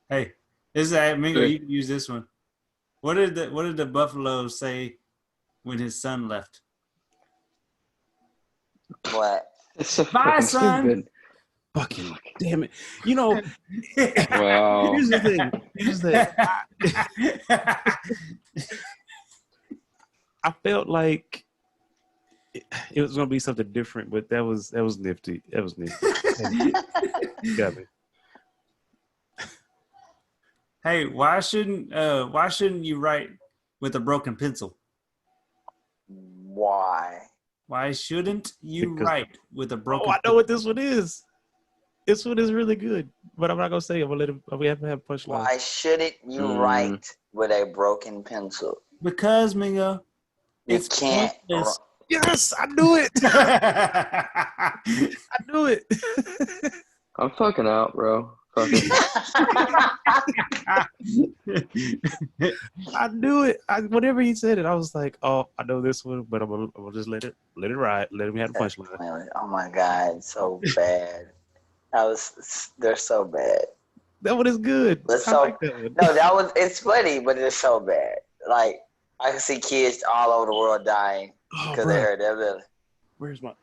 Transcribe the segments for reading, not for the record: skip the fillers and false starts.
Hey, this is Mingo. You can use this one. What did the buffalo say when his son left? What? It's so Bye, fucking son. stupid. Fucking damn it. You know, Wow. here's the thing. Here's the I felt like it was gonna be something different, but that was nifty. That was nifty. You got me. Hey, why shouldn't you write with a broken pencil? Why? Why shouldn't you Because- write with a broken Oh, I know what this one is. This one is really good, but I'm not gonna say it. I'm gonna let him. We have to have punchline. Why shouldn't you write with a broken pencil? Because Mingo, You it's can't. pointless. Yes, I knew it. I knew it. I'm fucking out, bro. Fucking. I knew it. Whenever he said it, I was like, "Oh, I know this one," but I'm gonna just let it ride. Let him have the punchline. Oh my god, so bad. They're so bad. That one is good. It's I so, like that one. no, it's funny, but it's so bad. Like I can see kids all over the world dying because they heard that really. Where's my?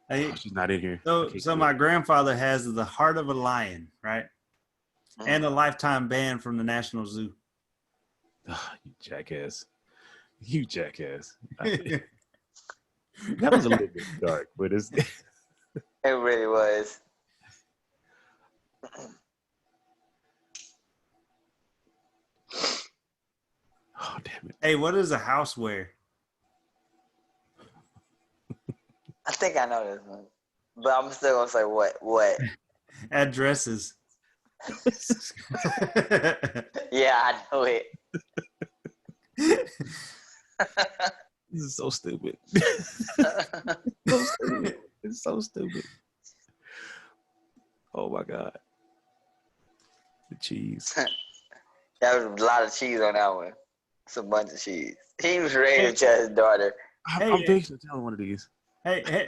Hey, She's not in here. so my grandfather has the heart of a lion, right? And a lifetime ban from the National Zoo. Oh, you jackass! You jackass! That was a little bit dark, but it's. It really was. Oh damn it! Hey, what does a house wear? I think I know this one, but I'm still gonna say what? Addresses. Yeah, I know it. This is so stupid. So stupid. It's so stupid. Oh my god! The cheese. That was a lot of cheese on that one. It's a bunch of cheese. He was ready to tell his daughter. I'm fixing to tell one of these. Hey,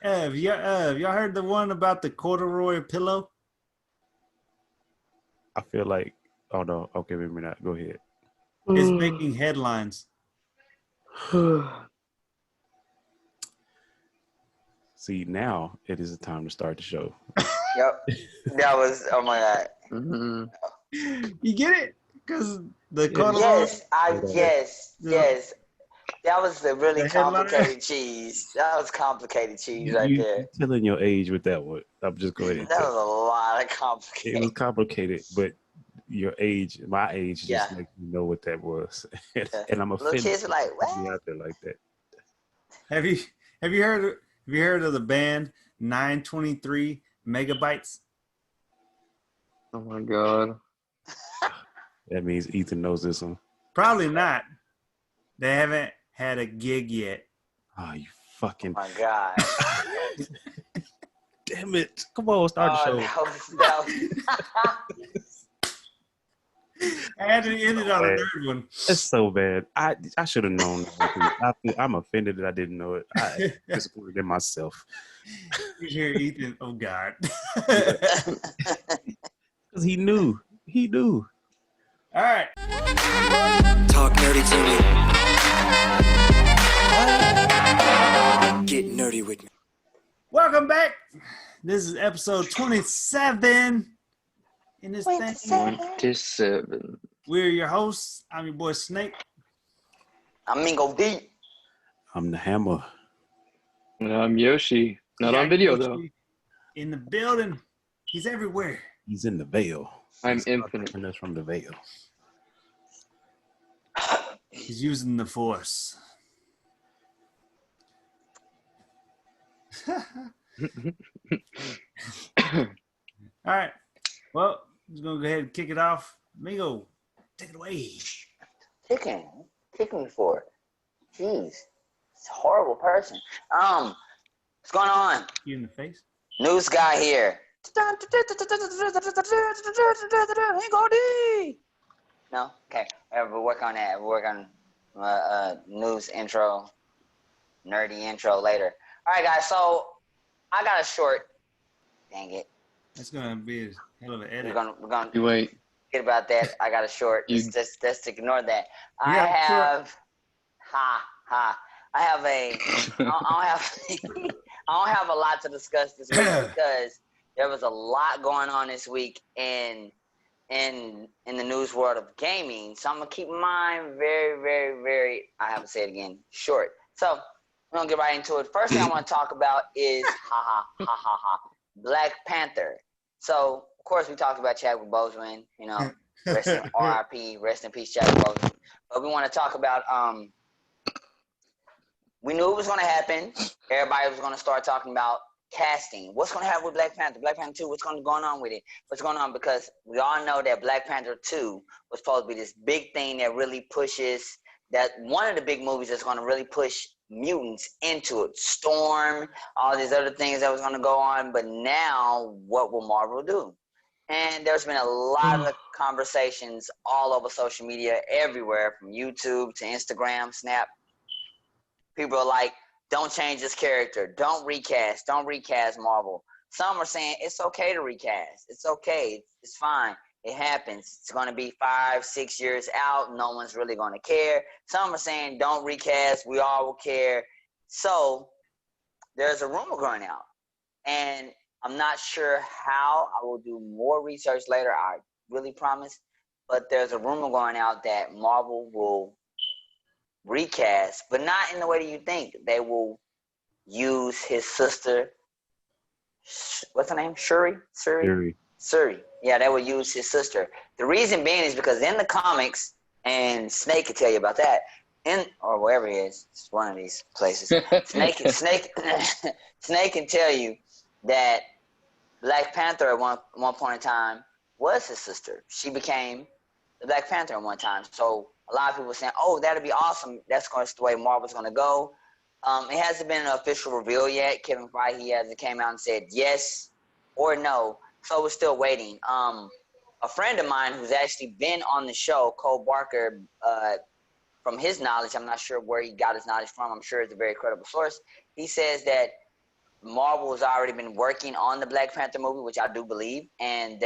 have y'all heard the one about the corduroy pillow? I feel like, oh no, okay, maybe not. Go ahead. It's making headlines. See, now it is the time to start the show. Yep. That was, oh my God. You get it? Because the corduroy. Yes. That was a really The headline? complicated cheese. That was complicated cheese right there. You're telling your age with that one. I'm just going That to was a lot of It was complicated. complicated, but your age, my age, just makes me know what that was. And I'm offended. Little kids are like, to what? be out there like that. Have you heard of the band 923 megabytes? Oh my god. That means Ethan knows this one. Probably not. They haven't had a gig yet. Oh, you fucking. Oh my God. Damn it. Come on, start the show. That was I had to end it on a third one. It's so bad. I should have known. I'm offended that I didn't know it. I disappointed in myself. You hear Ethan? Oh God. Because he knew. He knew. All right. Talk nerdy to me. Get nerdy with me. Welcome back. This is episode 27. In this thing, 27. we're your hosts. I'm your boy Snake. I'm Mingo D. I'm the hammer. And I'm Yoshi. Not on video, though. In the building. He's everywhere. He's in the veil. I'm infinite. And that's from the veil. He's using the force. All right. Well, just gonna go ahead and kick it off. Mingo, take it away. Kicking for. Jeez. It's a horrible person. What's going on? You in the face? News guy here. Mingo D. No? Okay. We'll work on that. We'll work on news intro, nerdy intro later. All right, guys. So I got a short. Dang it. That's gonna be a hell of an edit. We're gonna You wait. forget about that. I got a short. You- Let's ignore that. I Yeah, sure. have I have a I don't have I don't have a lot to discuss this week because there was a lot going on this week in the news world of gaming. So I'm gonna keep mine very, very, very, I have to say it again, short. So we're gonna get right into it. First thing I want to talk about is Black Panther. So of course we talked about Chadwick Boseman, you know, rest in RIP, rest in peace, Chadwick Boseman. But we want to talk about we knew it was gonna happen. Everybody was gonna start talking about casting. What's gonna happen with Black Panther? Black Panther 2, what's going on with it? What's going on? Because we all know that Black Panther 2 was supposed to be this big thing that really pushes, that one of the big movies that's gonna really push mutants into it. Storm, all these other things that was gonna go on. But now, what will Marvel do? And there's been a lot of conversations all over social media, everywhere, from YouTube to Instagram, Snap. People are like, don't change this character. Don't recast Marvel. Some are saying it's okay to recast. It's okay. It's fine. It happens. It's going to be 5-6 years out. No one's really going to care. Some are saying don't recast. We all will care. So there's a rumor going out. And I'm not sure how. I will do more research later. I really promise. But there's a rumor going out that Marvel will recast, but not in the way that you think. They will use his sister. What's her name? Shuri. Yeah, they will use his sister. The reason being is because in the comics, and Snake can tell you about that, or wherever he is, it's one of these places. Snake can tell you that Black Panther at one point in time was his sister. She became the Black Panther at one time. So a lot of people were saying, "Oh, that'd be awesome. That's the way Marvel's going to go." It hasn't been an official reveal yet. Kevin Feige hasn't came out and said yes or no, so we're still waiting. A friend of mine who's actually been on the show, Cole Barker, from his knowledge, I'm not sure where he got his knowledge from. I'm sure it's a very credible source. He says that Marvel has already been working on the Black Panther movie, which I do believe, and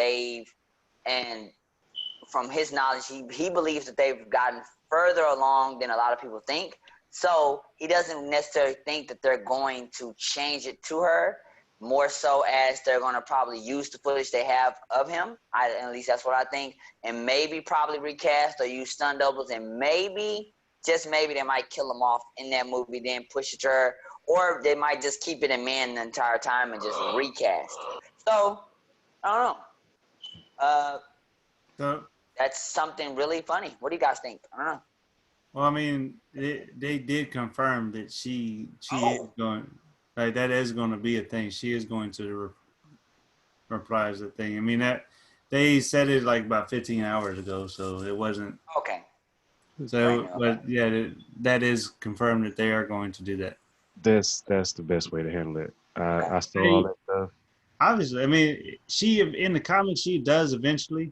from his knowledge, he believes that they've gotten further along than a lot of people think. So he doesn't necessarily think that they're going to change it to her, more so as they're going to probably use the footage they have of him. At least that's what I think. And maybe probably recast or use stunt doubles, and maybe, just maybe, they might kill him off in that movie, then push it to her. Or they might just keep it in man the entire time and just recast. So, I don't know. That's something really funny. What do you guys think? I don't know. Well, I mean, they did confirm that she is going, like, that is going to be a thing. She is going to reprise the thing. I mean, that they said it like about 15 hours ago, so it wasn't. Okay. So, but yeah, that is confirmed that they are going to do that. That's the best way to handle it. I saw all that stuff. Obviously, I mean, she in the comics she does eventually.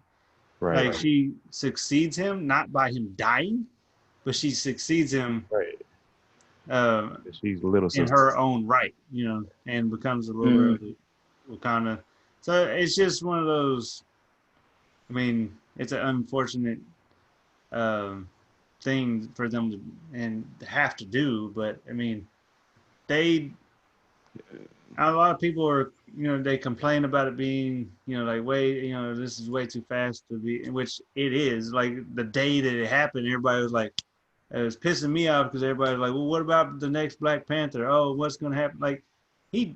Right. Like she succeeds him, not by him dying, but she succeeds him. Right. She's in her own right, you know, and becomes a little Wakanda. So it's just one of those. I mean, it's an unfortunate thing for them to have to do, but I mean, a lot of people are, you know, they complain about it being, you know, like this is way too fast to be, which it is. Like the day that it happened, everybody was like, it was pissing me off because everybody was like, well, what about the next Black Panther? Oh, what's gonna happen? Like he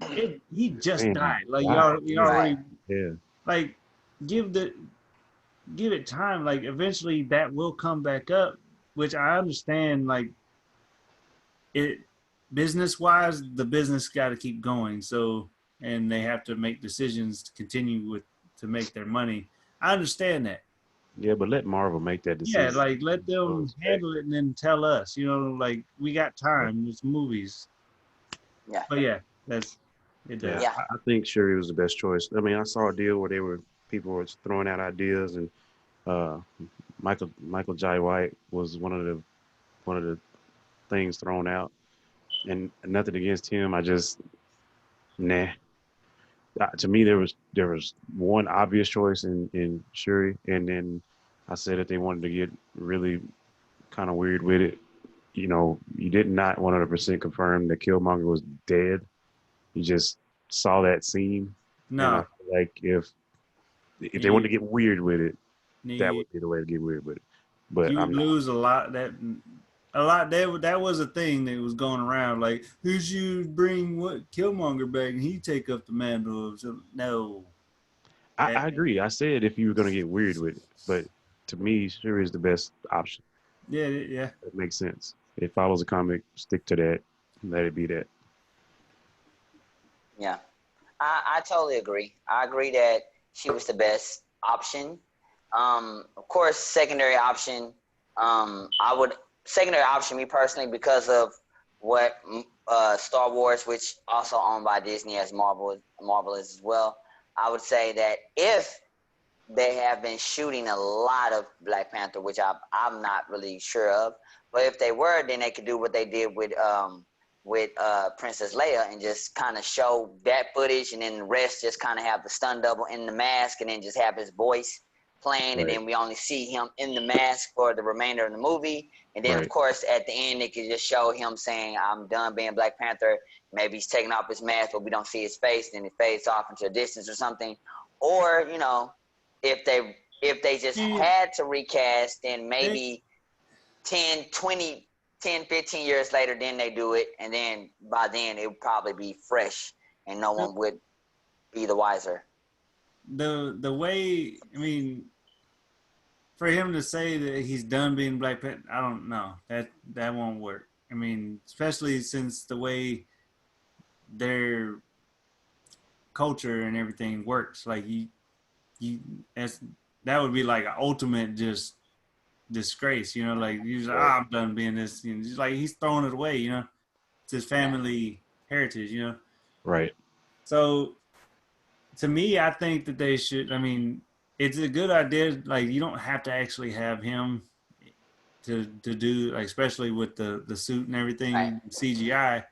just died. Like you already like give it time. Like eventually that will come back up, which I understand. Like it. Business wise, the business got to keep going. So, and they have to make decisions to continue to make their money. I understand that. Yeah, but let Marvel make that decision. Yeah, like let them handle it and then tell us. You know, like we got time. It's movies. Yeah. But yeah, that's it. Does. Yeah. I think Shuri was the best choice. I mean, I saw a deal where people were throwing out ideas, and Michael Jai White was one of the things thrown out. And nothing against him. I just, nah. To me, there was one obvious choice in Shuri, and then I said if they wanted to get really kind of weird with it, you did not 100% confirm that Killmonger was dead. You just saw that scene, and I No, feel like if they wanted you to get weird with it, that you would be the way to get weird with it. But you would I'm not. lose a lot. That was a thing that was going around. Like, who should bring what Killmonger back and he take up the mantle of no. That I agree. I said if you were gonna get weird with it, but to me, Shuri is the best option. yeah. It makes sense. It follows a comic. Stick to that. Let it be that. Yeah, I totally agree. I agree that she was the best option. Of course, secondary option. I would secondary option me personally because of what Star Wars, which also owned by Disney as Marvel is as well. I would say that if they have been shooting a lot of Black Panther, which I'm not really sure of. But if they were, then they could do what they did with Princess Leia and just kind of show that footage, and then the rest just kind of have the stun double in the mask, and then just have his voice playing, and Right. then we only see him in the mask for the remainder of the movie. And then, of Right. course, at the end, it could just show him saying, "I'm done being Black Panther." Maybe he's taking off his mask, but we don't see his face. Then it fades off into a distance or something. Or if they just And had to recast, then they, maybe 10, 20, 10, 15 years later, then they do it. And then by then it would probably be fresh and no one would be the wiser. the way I mean, for him to say that he's done being Black Panther, I don't know that won't work. I mean, especially since the way their culture and everything works, like you that's that would be like an ultimate just disgrace, like he's like, Right. I'm done being this, just like he's throwing it away, it's his Yeah. family heritage, Right. So to me, I think that they should. I mean, it's a good idea. Like you don't have to actually have him to do, like, especially with the suit and Right. everything CGI.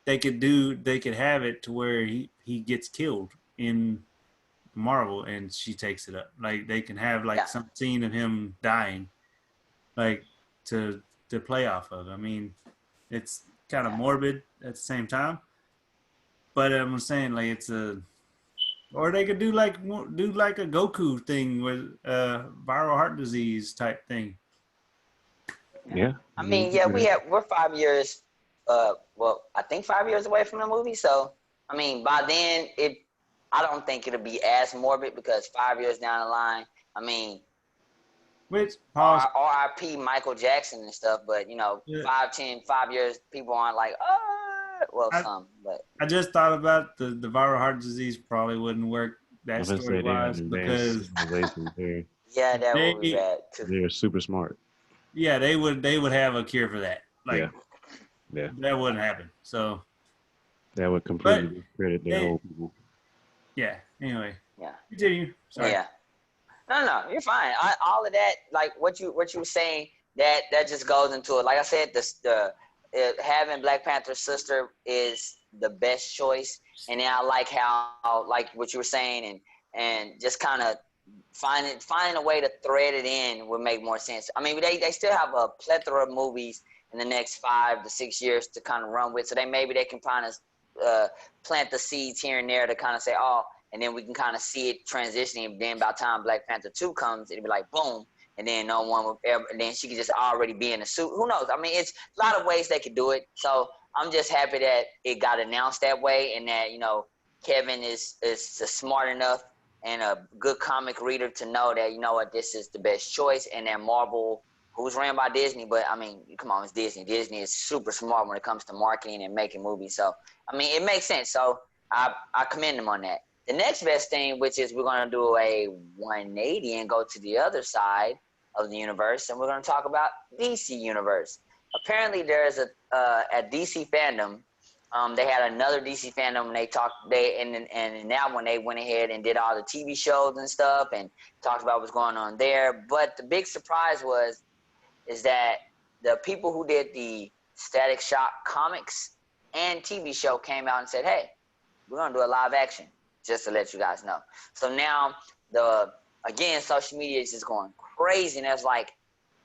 They could have it to where he gets killed in Marvel and she takes it up. Like they can have like Yeah. some scene of him dying, like to to play off of. I mean, it's kind of Yeah. morbid at the same time, but I'm saying like it's a. Or they could do like a Goku thing with viral heart disease type thing. Yeah. Yeah. I Yeah, you mean, can yeah, do that. we're 5 years. Well, I think 5 years away from the movie. So, I mean, by then I don't think it'll be as morbid because 5 years down the line, I mean, Which pause. R.I.P. Michael Jackson and stuff. But Yeah, 5 years, people aren't like, well, I some, but I just thought about the viral heart disease probably wouldn't work that I'm gonna story say they got wise advanced because civilization here. yeah, that will be they bad too. They're super smart. they would have a cure for that. Yeah. Like Yeah. that wouldn't happen. So, That would but completely discredit their they whole people. yeah. Anyway, Yeah, continue. Sorry. yeah. No, you're fine. All of that, like what you were saying, that just goes into it. Like I said, having Black Panther's sister is the best choice, and then I like how like what you were saying, and just kind of finding a way to thread it in would make more sense. I mean, they still have a plethora of movies in the next 5 to 6 years to kind of run with, so maybe they can kind of plant the seeds here and there to kind of say, oh, and then we can kind of see it transitioning. Then by the time Black Panther 2 comes, it'll be like boom, and then no one will ever, and then she could just already be in a suit. Who knows? I mean, it's a lot of ways they could do it. So I'm just happy that it got announced that way, and that Kevin is smart enough and a good comic reader to know that what, this is the best choice, and that Marvel, who's ran by Disney, but I mean, come on, it's Disney. Disney is super smart when it comes to marketing and making movies. So I mean, it makes sense. So I commend them on that. The next best thing, which is we're going to do a 180 and go to the other side of the universe, and we're going to talk about DC Universe. Apparently, there's at DC fandom. They had another DC fandom, and and in that one they went ahead and did all the TV shows and stuff, and talked about what's going on there. But the big surprise is that the people who did the Static Shock comics and TV show came out and said, "Hey, we're gonna do a live action just to let you guys know. So now again, social media is just going crazy, and there's like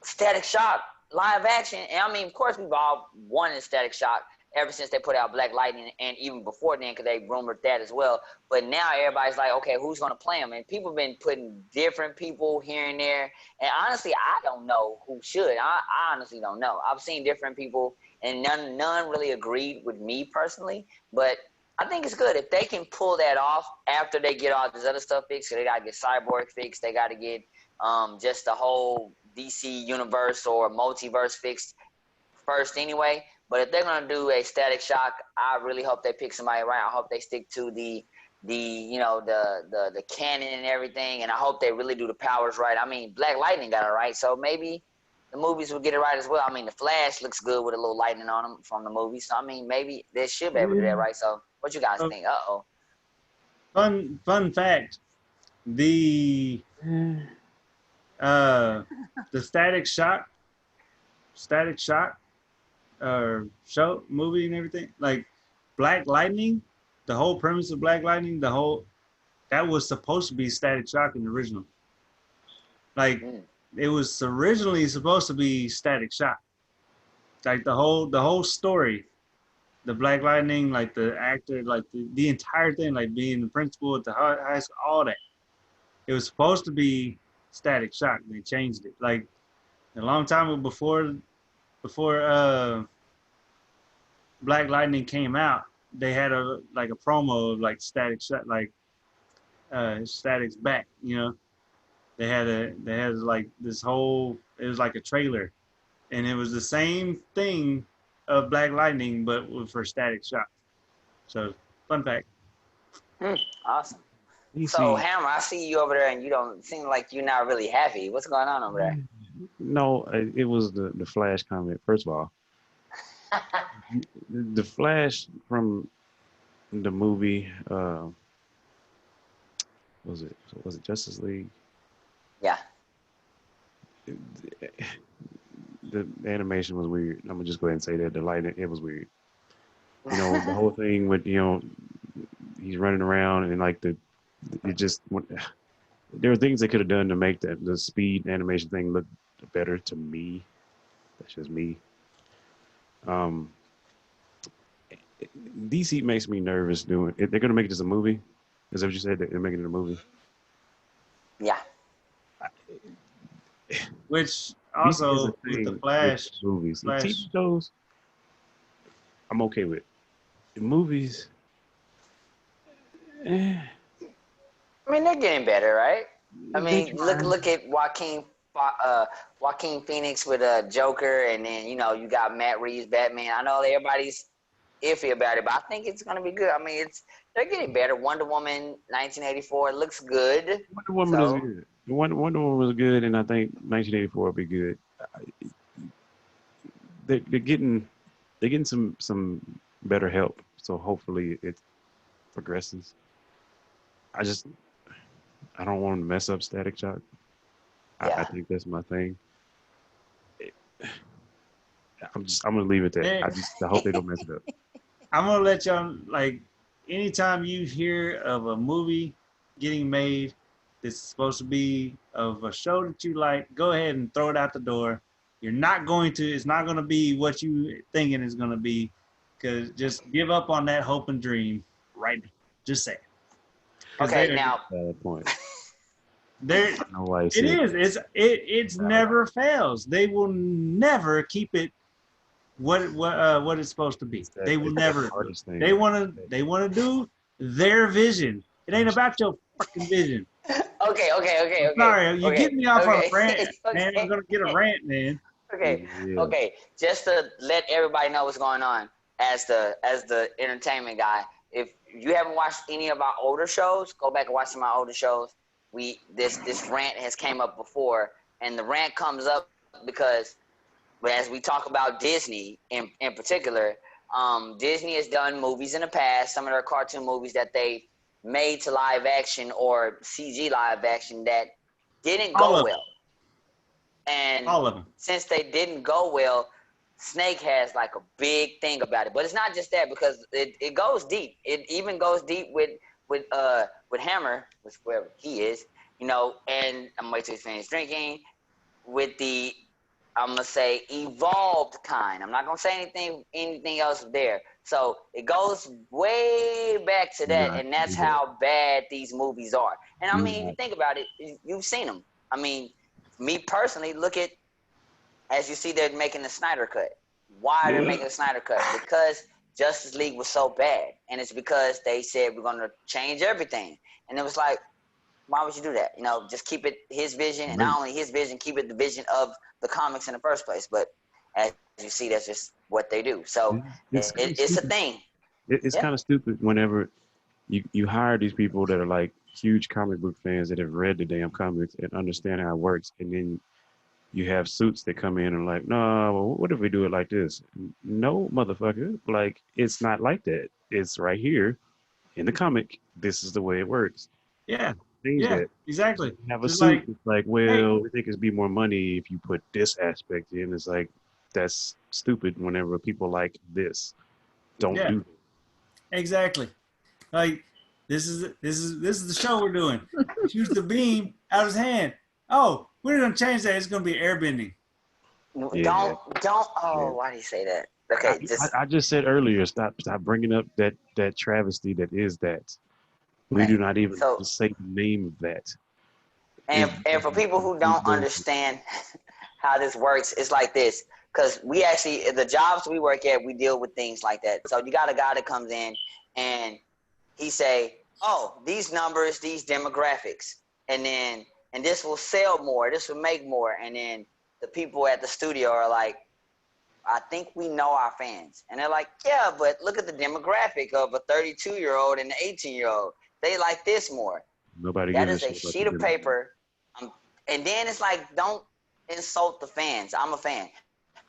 Static Shock live action. And I mean, of course, we've all wanted Static Shock ever since they put out Black Lightning, and even before then, because they rumored that as well. But now everybody's like, okay, who's going to play him? And people have been putting different people here and there. And honestly, I don't know who should. I honestly don't know. I've seen different people, and none really agreed with me personally. But I think it's good if they can pull that off after they get all this other stuff fixed. So they got to get Cyborg fixed. They got to get just the whole DC universe or multiverse fixed first anyway. But if they're gonna do a Static Shock, I really hope they pick somebody right. I hope they stick to the canon and everything, and I hope they really do the powers right. I mean, Black Lightning got it right, so maybe the movies will get it right as well. I mean, the Flash looks good with a little lightning on him from the movie, so I mean, maybe they should be able to do that right. So, what you guys think? Fun fact: the Static Shock show, movie and everything, like Black Lightning, the whole premise of Black Lightning, that was supposed to be Static Shock in the original. Like it was originally supposed to be Static Shock. Like the whole story, the Black Lightning, like the actor, like the entire thing, like being the principal at the high school, all that. It was supposed to be Static Shock. They changed it. Like a long time before Black Lightning came out, they had a promo of like Static Shock, like Static's back, you know. They had like this whole, it was like a trailer, and it was the same thing of Black Lightning but for Static Shock. So fun fact. Awesome. So Hammer, I see you over there, and you don't seem like you're not really happy. What's going on over there? No, it was the Flash comment. First of all, the Flash from the movie, was it Justice League? Yeah. The animation was weird. I'm gonna just go ahead and say that the lighting, it was weird. You know, the whole thing with, you know, he's running around and like there were things they could have done to make the speed animation thing look better to me. That's just me. DC makes me nervous doing it. They're gonna make it as a movie. Is that what you said? They're making it a movie? Yeah. Which also with the Flash movies, the TV shows, I'm okay with. The movies, I mean, they're getting better, right? I mean, look at Joaquin Phoenix with a Joker, and then you know you got Matt Reeves Batman. I know everybody's iffy about it, but I think it's gonna be good. I mean, they're getting better. Wonder Woman 1984 looks good. Wonder Woman is good. Wonder Woman was good, and I think 1984 will be good. They're getting some better help, so hopefully it progresses. I don't want to mess up Static Shock. Yeah. I think that's my thing. I'm gonna leave it there. I hope they don't mess it up. I'm gonna let y'all, like, anytime you hear of a movie getting made that's supposed to be of a show that you like, go ahead and throw it out the door. It's not going to be what you thinking it's going to be, because just give up on that hope and dream right now. Just say it. Okay, now. Point. It's never fails. They will never keep it what it's supposed to be. They will never. They want to do their vision. It ain't about your fucking vision. Okay. Sorry, you get me off on a rant, man. Okay. I'm gonna get a rant, man. Okay. Just to let everybody know what's going on, as the entertainment guy, if you haven't watched any of our older shows, go back and watch some of our older shows. This rant has came up before, and the rant comes up because as we talk about Disney in particular, Disney has done movies in the past, some of their cartoon movies that they made to live action or CG live action that didn't go well. And all of them. Since they didn't go well, Snake has like a big thing about it. But it's not just that, because it goes deep. It even goes deep with with Hammer, with wherever he is, you know, and I'm waiting till he's finished drinking with the I'm gonna say evolved kind. I'm not gonna say anything else there. So it goes way back to that, Nah, and that's do that. how bad these movies are. And I Do mean, if you not. think about it, you've seen them. I mean, me personally, look at as you see, they're making the Snyder cut. Why they're making the Snyder cut? Because Justice League was so bad, and it's because they said we're gonna change everything, and it was like, why would you do that? You know, just keep it his vision, and not only his vision, keep it the vision of the comics in the first place. But as you see, that's just what they do. So Kind of it's a stupid. thing. It's Yeah. kind of stupid whenever you hire these people that are like huge comic book fans that have read the damn comics and understand how it works, and then you have suits that come in and like, no, well, what if we do it like this? No, motherfucker, like it's not like that. It's right here in the comic. This is the way it works. Yeah, Change yeah, that. exactly. Have a Just suit. like, It's like, hey, well, we think it's be more money if you put this aspect in. It's like that's stupid. Whenever people like this, don't yeah, do exactly. Like, this is the show we're doing. Shoots the beam out of his hand. Oh, we're gonna change that. It's gonna be airbending. that. Yeah. Don't. Yeah. Oh, why do you say that? I, Okay, just I just said earlier, stop bringing up that travesty that is that. We do okay. not even So say the name of that. and for people who don't understand how this works, it's like this. Because we actually, the jobs we work at, we deal with things like that. So you got a guy that comes in and he say, oh, these numbers, these demographics, and then and this will sell more, this will make more, and then the people at the studio are like, I think we know our fans, and they're like, yeah, but look at the demographic of a 32-year-old and an 18-year-old. They like this more. Nobody That gives a is a shit about the sheet of demo. paper. And then it's like, don't insult the fans. I'm a fan.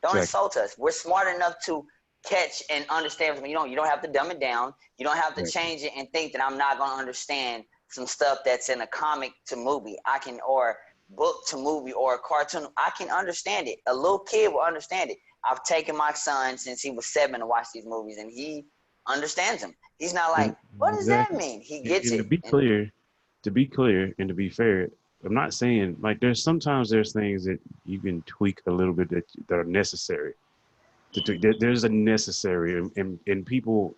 Don't Exactly. insult us. We're smart enough to catch and understand. You don't have to dumb it down. You don't have to Exactly. change it and think that I'm not going to understand some stuff that's in a comic to movie. I can, or book to movie or a cartoon. I can understand it. A little kid will understand it. I've taken my son since he was 7 to watch these movies, and he understands them. He's not like, And, what does that exactly. mean? He gets And it. And to be clear, and to be fair, I'm not saying like there's things that you can tweak a little bit that are necessary. There's a necessary, and people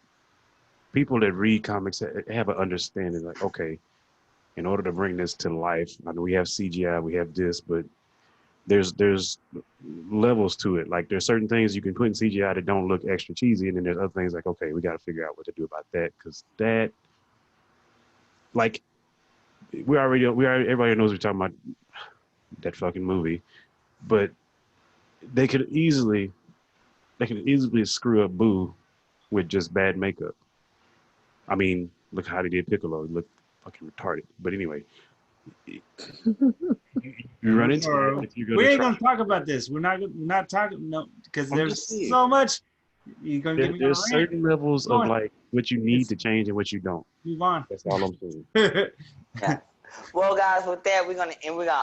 that read comics have an understanding. Like, okay, in order to bring this to life, I know we have CGI, we have this, but there's levels to it. Like there's certain things you can put in CGI that don't look extra cheesy, and then there's other things like, okay, we got to figure out what to do about that because that, like, everybody knows we're talking about that fucking movie, but they could easily screw up Boo with just bad makeup. I mean, look how they did Piccolo. He looked fucking retarded. But anyway, you run into that if you're We gonna ain't try. gonna talk about this. We're not talking no because I'm there's just saying. so much. You're gonna get me on a There's rant. certain levels of Going. like what you need It's, to change and what you don't. move on. That's all I'm saying. yeah. Well, guys, with that,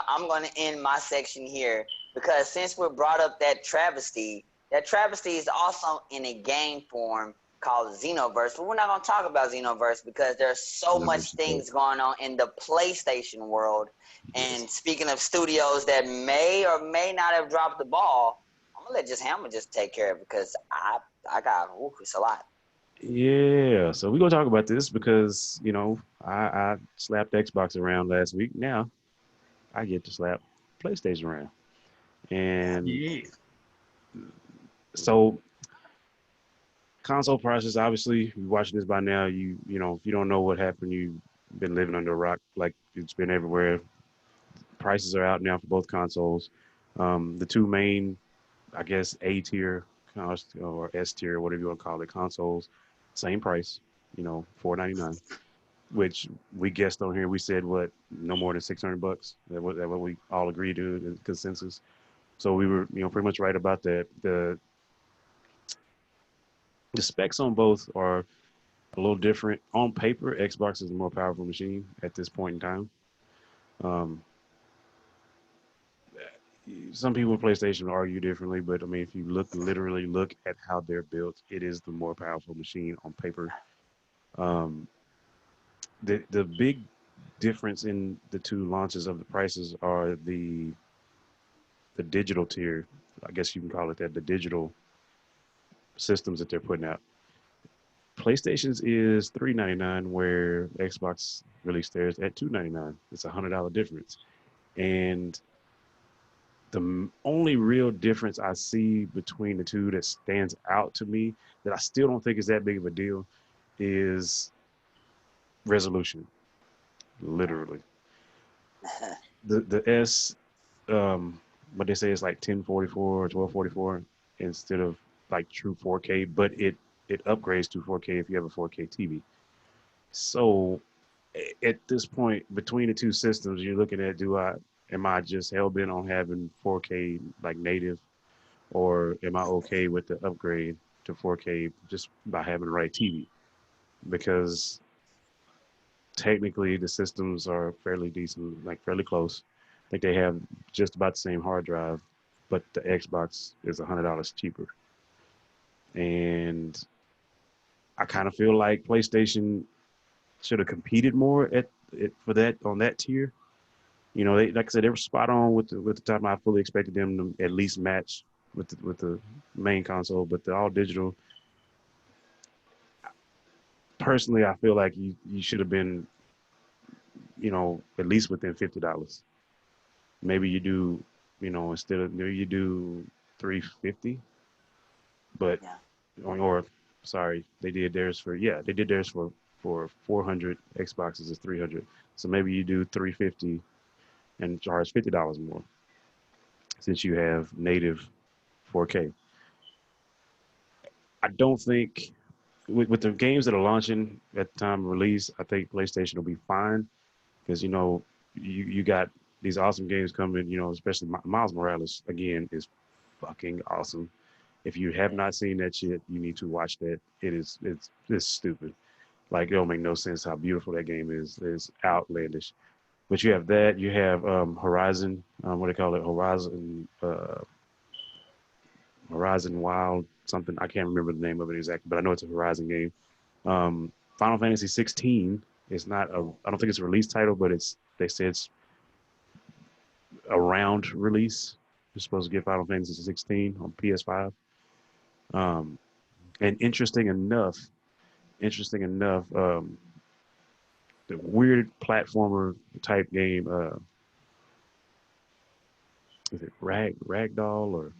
I'm gonna end my section here because since we brought up that travesty is also in a game form called Xenoverse. But we're not gonna talk about Xenoverse because there's so much things going on in the PlayStation world. Yes. And speaking of studios that may or may not have dropped the ball, I'm gonna let Hammer just take care of it because it's a lot. Yeah, so we're gonna talk about this because I slapped Xbox around last week. Now I get to slap PlayStation around, and Yeah. so console prices. Obviously, you're watching this by now. If you don't know what happened, you've been living under a rock. Like it's been everywhere. Prices are out now for both consoles. The two main, I guess, A tier or S tier, whatever you want to call it, consoles, same price. $499. Which we guessed on here. We said what, no more than $600. That what we all agreed to in consensus. So we were, pretty much right about that. The specs on both are a little different. On paper, Xbox is the more powerful machine at this point in time. Um, some people in PlayStation argue differently, but I mean, if you literally look at how they're built, it is the more powerful machine on paper. Um, the big difference in the two launches of the prices are the digital tier. I guess you can call it that. The digital systems that they're putting out. PlayStation's is $399, where Xbox released theirs at $299. It's $100 difference, and the only real difference I see between the two that stands out to me that I still don't think is that big of a deal is resolution. Literally, the S, what they say is like 1044 or 1244 instead of like true 4K, but it upgrades to 4K if you have a 4K TV. So at this point, between the two systems, you're looking at am I just hell bent on having 4K like native, or am I okay with the upgrade to 4K just by having the right TV? Because technically the systems are fairly decent, like fairly close. I think they have just about the same hard drive, but the Xbox is $100 cheaper. And I kind of feel like PlayStation should have competed more at it for that on that tier. You know, they, like I said, they were spot on with the time. I fully expected them to at least match with the main console, but the all digital. Personally, I feel like you should have been, you know, at least within $50. Maybe you do, you know, instead of maybe you do 350, but Yeah. or sorry, they did theirs for 400. Xboxes is 300, so maybe you do 350 and charge $50 more since you have native 4K. I don't think with the games that are launching at the time of release, I think PlayStation will be fine because you know you got these awesome games coming. You know, especially Miles Morales again is fucking awesome. If you have not seen that shit, you need to watch that. It's stupid. Like it don't make no sense how beautiful that game is. It's outlandish. But you have that. You have Horizon. What do they call it? Horizon Wild something. I can't remember the name of it exactly, but I know it's a Horizon game. Final Fantasy 16 is not a. I don't think it's a release title, but they say it's around release. You're supposed to get Final Fantasy 16 on PS5. Um, and interesting enough, the weird platformer type game. Is it Ragdoll or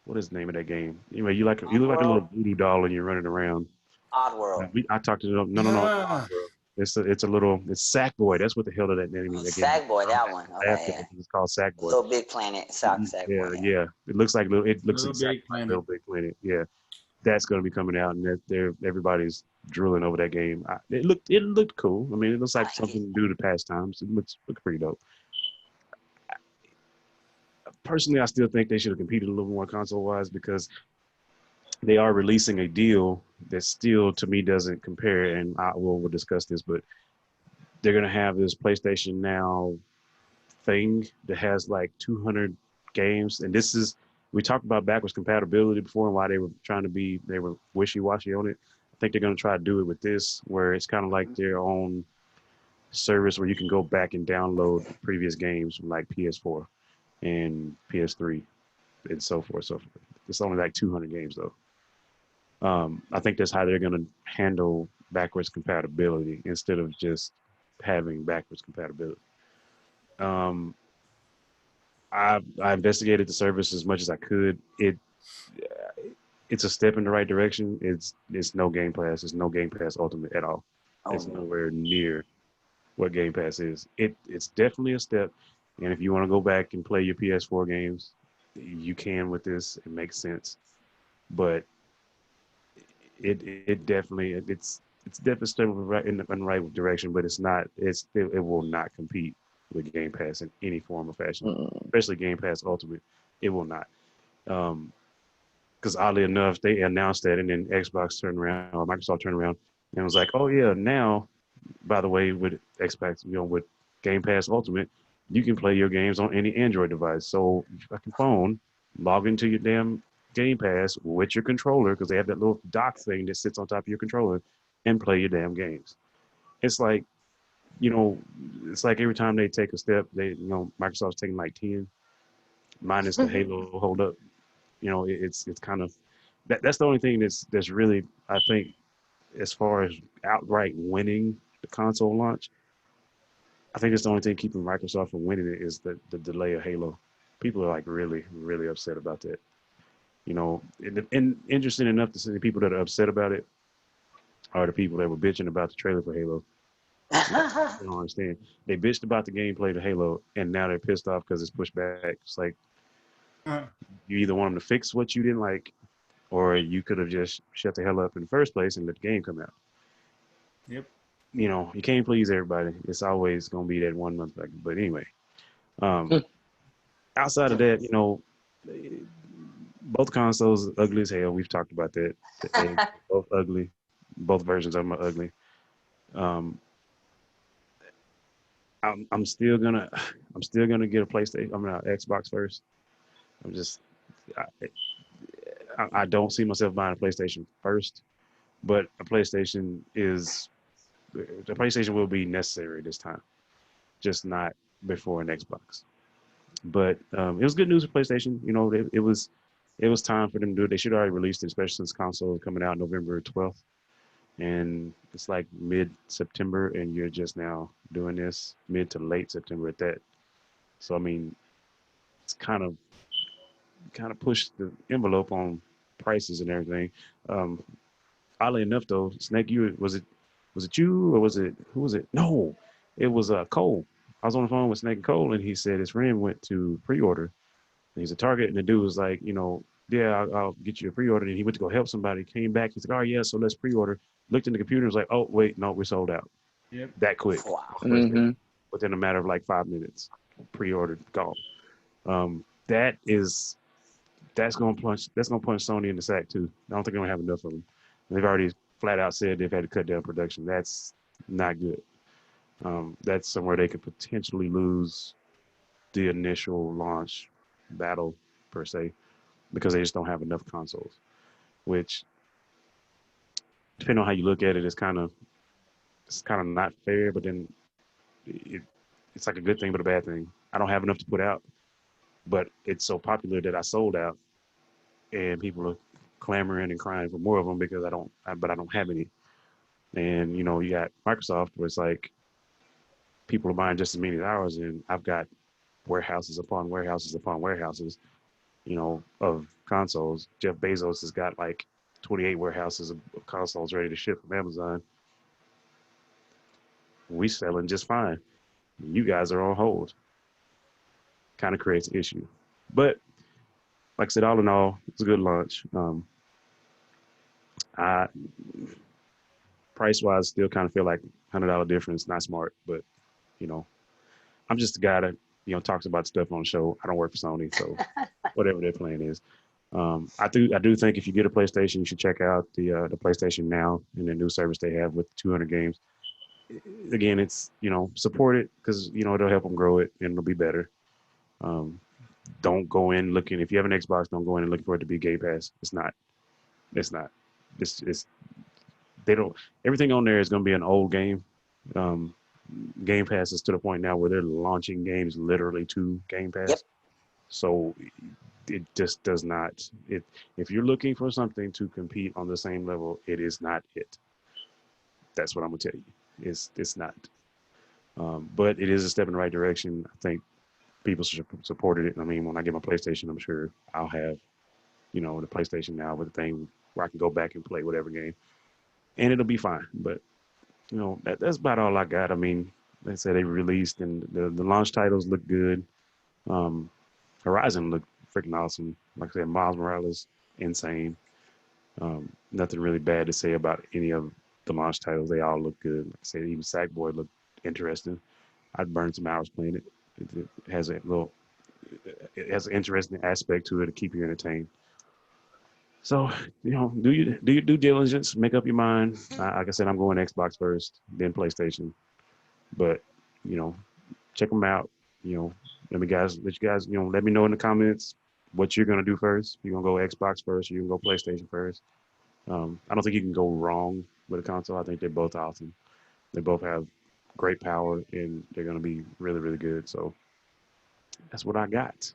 what is the name of that game? Anyway, you look like a little Oddworld. voodoo doll and you're running around. Oddworld. I talked to them. No, no, no. It's not Ah, Oddworld. It's a little. It's Sackboy. That's what the hell that name is. Again, Sackboy, that one. Okay, laughing. yeah. It's called Sackboy. Little Big Planet, Yeah, Sackboy, yeah. yeah. It looks like little. It looks Little exactly Big like Planet. Little Big Planet. Yeah, that's going to be coming out, and everybody's drooling over that game. It looked cool. I mean, it looks I like like it. something to do to pass times. It looks pretty dope. Personally, I still think they should have competed a little more console wise because they are releasing a deal that still to me doesn't compare. And we'll discuss this, but they're gonna have this PlayStation Now thing that has like 200 games, and this is we talked about backwards compatibility before and why they were wishy washy on it. I think they're gonna try to do it with this, where it's kind of like their own service where you can go back and download previous games from like PS4 and PS3 and so forth. So forth. It's only like 200 games though. I think that's how they're going to handle backwards compatibility instead of just having backwards compatibility. Um, I investigated the service as much as I could. It's a step in the right direction. It's no Game Pass. It's no Game Pass Ultimate at all. It's Oh, nowhere near what Game Pass is. It's definitely a step. And if you want to go back and play your PS4 games, you can with this. It makes sense. But it definitely it's definitely still in the right direction, but it will not compete with Game Pass in any form or fashion, Mm. especially Game Pass Ultimate. It will not. Because oddly enough, they announced that, and then Xbox turned around, or Microsoft turned around, and was like, "Oh yeah, now, by the way, with Xbox, with Game Pass Ultimate, you can play your games on any Android device. So your fucking phone, log into your damn Game Pass with your controller because they have that little dock thing that sits on top of your controller, and play your damn games." it's like, you know, it's like every time they take a step, Microsoft's taking like 10, minus the Halo hold up. It's kind of that's the only thing that's really, I think, as far as outright winning the console launch, I think it's the only thing keeping Microsoft from winning it is the delay of Halo. People are like really, really upset about that. And interesting enough to see the people that are upset about it are the people that were bitching about the trailer for Halo. I don't understand. They bitched about the gameplay to Halo, and now they're pissed off because it's pushed back. It's like you either want them to fix what you didn't like, or you could have just shut the hell up in the first place and let the game come out. Yep. You can't please everybody. It's always going to be that 1 month back. But anyway, um, outside of that, both consoles are ugly as hell. We've talked about that. They're both ugly. Both versions of them are ugly. Um, I'm still gonna get a PlayStation. I'm gonna Xbox first. I'm just I don't see myself buying a PlayStation first, but the PlayStation will be necessary this time, just not before an Xbox. But it was good news for PlayStation. It was time for them to do it. They should have already released it, especially since console is coming out November 12th, and it's like mid-September, and you're just now doing this mid to late September at that. So I mean, it's kind of pushed the envelope on prices and everything. Um, Oddly enough, though, Snake, was it you or was it who was it? No, it was Cole. I was on the phone with Snake and Cole, and he said his friend went to pre-order. And he's a Target, and the dude was like, yeah, I'll get you a pre-order. And he went to go help somebody, came back. He's like, oh yeah, so let's pre-order. Looked in the computer, and was like, oh wait, no, we're sold out. Yep. That quick. Wow. Within a matter of like 5 minutes, pre-ordered, gone. That is that's gonna punch Sony in the sack too. I don't think they're gonna have enough of them. They've already flat out said they've had to cut down production. That's not good. That's somewhere they could potentially lose the initial launch battle per se because they just don't have enough consoles. Which, depending on how you look at it, it's kind of not fair. But then it's like a good thing but a bad thing. I don't have enough to put out, but it's so popular that I sold out, and people are clamoring and crying for more of them because I don't have any. And you got Microsoft where it's like people are buying just as many as ours, and I've got warehouses upon warehouses upon warehouses, of consoles. Jeff Bezos has got like 28 warehouses of consoles ready to ship from Amazon. We selling just fine. You guys are on hold. Kind of creates an issue. But like I said, all in all, it's a good launch. I price wise still kind of feel like $100 difference, not smart, but I'm just a guy that talks about stuff on the show. I don't work for Sony, so whatever their plan is. I do think if you get a PlayStation, you should check out the PlayStation Now and the new service they have with 200 games. Again, it's support it because it'll help them grow it and it'll be better. Don't go in looking, if you have an Xbox, don't go in and looking for it to be Game Pass. It's not. It's they don't. Everything on there is going to be an old game. Game Pass is to the point now where they're launching games literally to Game Pass. Yep. So it just does not. If you're looking for something to compete on the same level, it is not it. That's what I'm gonna tell you. It's not. But it is a step in the right direction. I think people should support it. I mean, when I get my PlayStation, I'm sure I'll have, the PlayStation Now with the thing where I can go back and play whatever game, and it'll be fine. But that's about all I got. I mean, like I said, they released and the launch titles look good. Horizon looked freaking awesome. Like I said, Miles Morales, insane. Nothing really bad to say about any of the launch titles. They all look good. Like I said, even Sackboy looked interesting. I'd burned some hours playing it. It has an interesting aspect to it to keep you entertained. So, do your due diligence, make up your mind. Like I said, I'm going Xbox first, then PlayStation. But, check them out. Let you guys, let me know in the comments what you're going to do first. You're going to go Xbox first, or you can go PlayStation first. I don't think you can go wrong with a console. I think they're both awesome. They both have great power, and they're going to be really, really good. So that's what I got.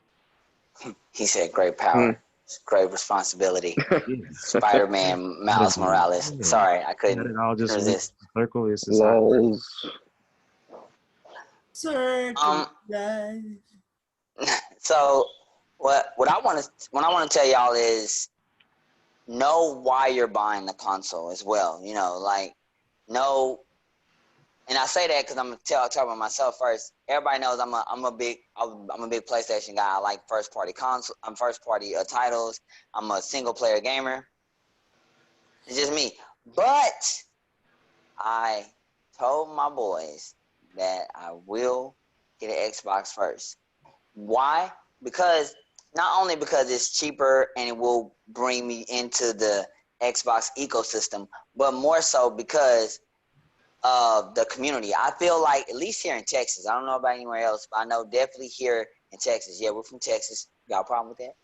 He said, "Great Hmm. power, great responsibility." Yeah. Spider-Man, Got Miles it all. Morales. Yeah. Sorry, I Got couldn't it all just went resist. circle. It's just Lols. Circle Um, life. so what I want to tell y'all is know why you're buying the console as well. You know, like know, and I say that because I'm gonna talk about myself first. Everybody knows I'm a big PlayStation guy. I like first party console. I'm first party titles. I'm a single player gamer. It's just me. But I told my boys that I will get an Xbox first. Why? Because not only because it's cheaper and it will bring me into the Xbox ecosystem, but more so because of the community. I feel like, at least here in Texas, I don't know about anywhere else, but I know definitely here in Texas. Yeah, we're from Texas. Got a problem with that?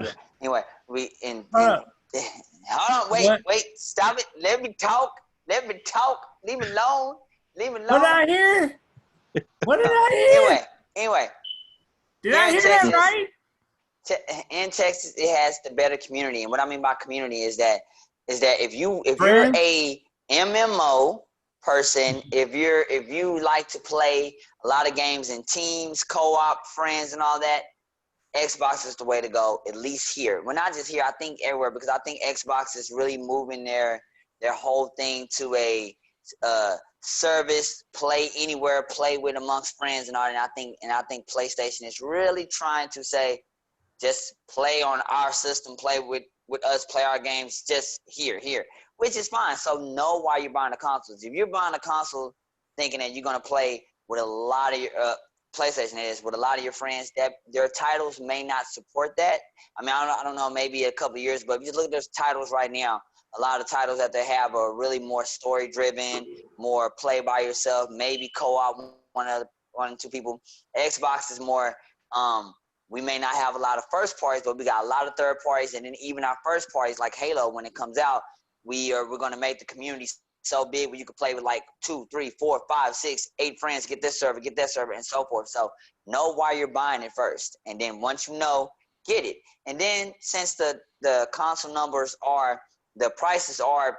Yeah. Anyway, we in hold on, What? wait, stop it. Let me talk. Let me talk. Leave me alone. Leave me What did alone. I hear? What did Uh, I hear? anyway, Did here I in hear that Texas, right? in Texas, it has the better community. And what I mean by community is that if you're Friends? a MMO person, if you like to play a lot of games in teams, co-op, friends, and all that, Xbox is the way to go. At least here. Well, not just here. I think everywhere, because I think Xbox is really moving their whole thing to a service, play anywhere, play with amongst friends and all. And I think PlayStation is really trying to say, just play on our system, play with us, play our games just here, which is fine. So know why you're buying the consoles. If you're buying a console thinking that you're gonna play with a lot of your PlayStation is with a lot of your friends, that their titles may not support that. I mean, I don't know, maybe a couple of years, but if you just look at those titles right now, a lot of the titles that they have are really more story driven, more play by yourself, maybe co-op one or two people. Xbox is more we may not have a lot of first parties, but we got a lot of third parties, and then even our first parties like Halo, when it comes out, we're gonna make the community so big where you can play with like 2, 3, 4, 5, 6, 8 friends, get this server, and so forth. So know why you're buying it first, and then once you know, get it. And then since the console numbers are the prices are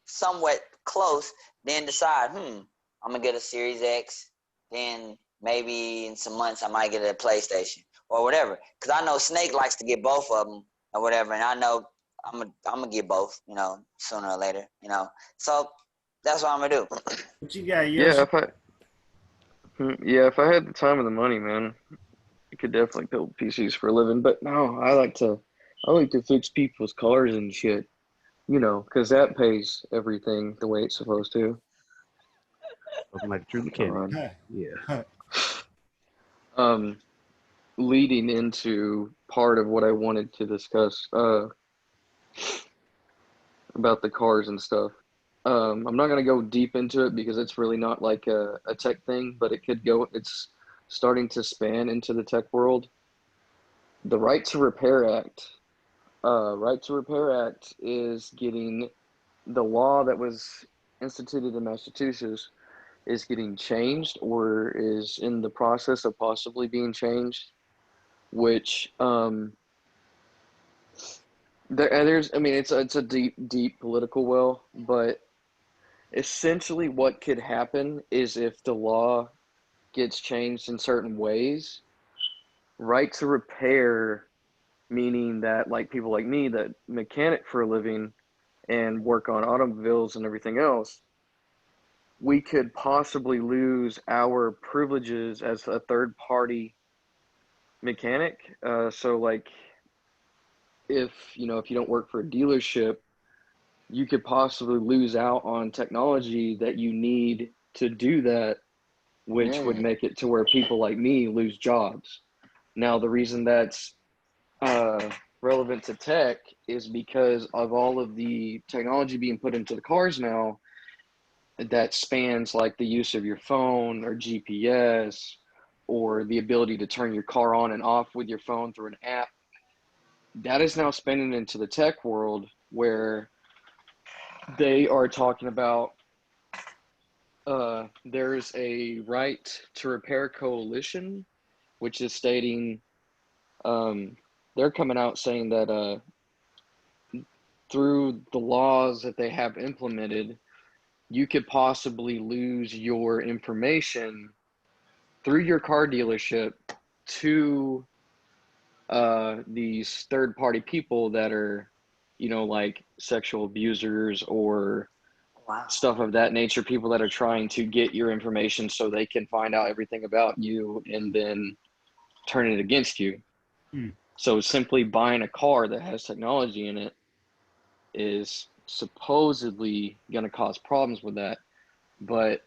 somewhat close, then decide, I'm gonna get a Series X, then maybe in some months I might get a PlayStation or whatever. Because I know Snake likes to get both of them or whatever, and I know I'm gonna get both, sooner or later, So that's what I'm gonna do. What you got, Yeah, Yoshi? if I had the time and the money, man, I could definitely build PCs for a living. But no, I like to fix people's cars and shit. Because that pays everything the way it's supposed to. Looking like a true mechanic. God. Yeah. Um, Leading into part of what I wanted to discuss, about the cars and stuff. I'm not gonna go deep into it because it's really not like a tech thing, but it could go. It's starting to span into the tech world. The Right to Repair Act. Right to Repair Act is getting the law that was instituted in Massachusetts is getting changed or is in the process of possibly being changed, which there's I mean it's a deep political well, but essentially what could happen is if the law gets changed in certain ways, right to repair, meaning that like people like me that mechanic for a living and work on automobiles and everything else, we could possibly lose our privileges as a third party mechanic. So like if you don't work for a dealership, you could possibly lose out on technology that you need to do that, which would Mm. make it to where people like me lose jobs. Now, the reason that's relevant to tech is because of all of the technology being put into the cars now that spans like the use of your phone or GPS or the ability to turn your car on and off with your phone through an app. That is now spinning into the tech world where they are talking about There's a right to repair coalition, which is stating they're coming out saying that through the laws that they have implemented, you could possibly lose your information through your car dealership to these third-party people that are, like sexual abusers or Wow. stuff of that nature, people that are trying to get your information so they can find out everything about you and then turn it against you. Hmm. So simply buying a car that has technology in it is supposedly going to cause problems with that. But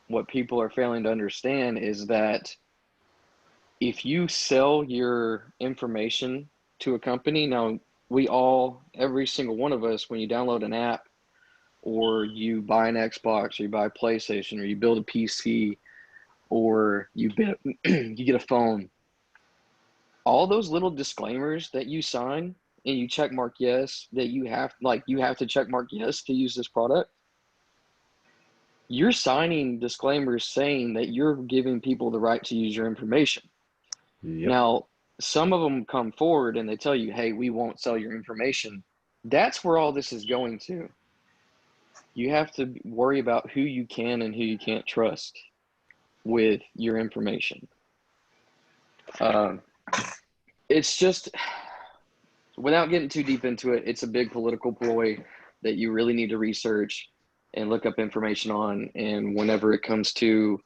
what people are failing to understand is that if you sell your information to a company, now every single one of us, when you download an app or you buy an Xbox or you buy a PlayStation or you build a PC or you get a phone, all those little disclaimers that you sign and you check mark yes, that you have to check mark yes to use this product. You're signing disclaimers saying that you're giving people the right to use your information. Yep. Now, some of them come forward and they tell you, hey, we won't sell your information. That's where all this is going to. You have to worry about who you can and who you can't trust with your information. It's just, without getting too deep into it, it's a big political ploy that you really need to research and look up information on. And whenever it comes to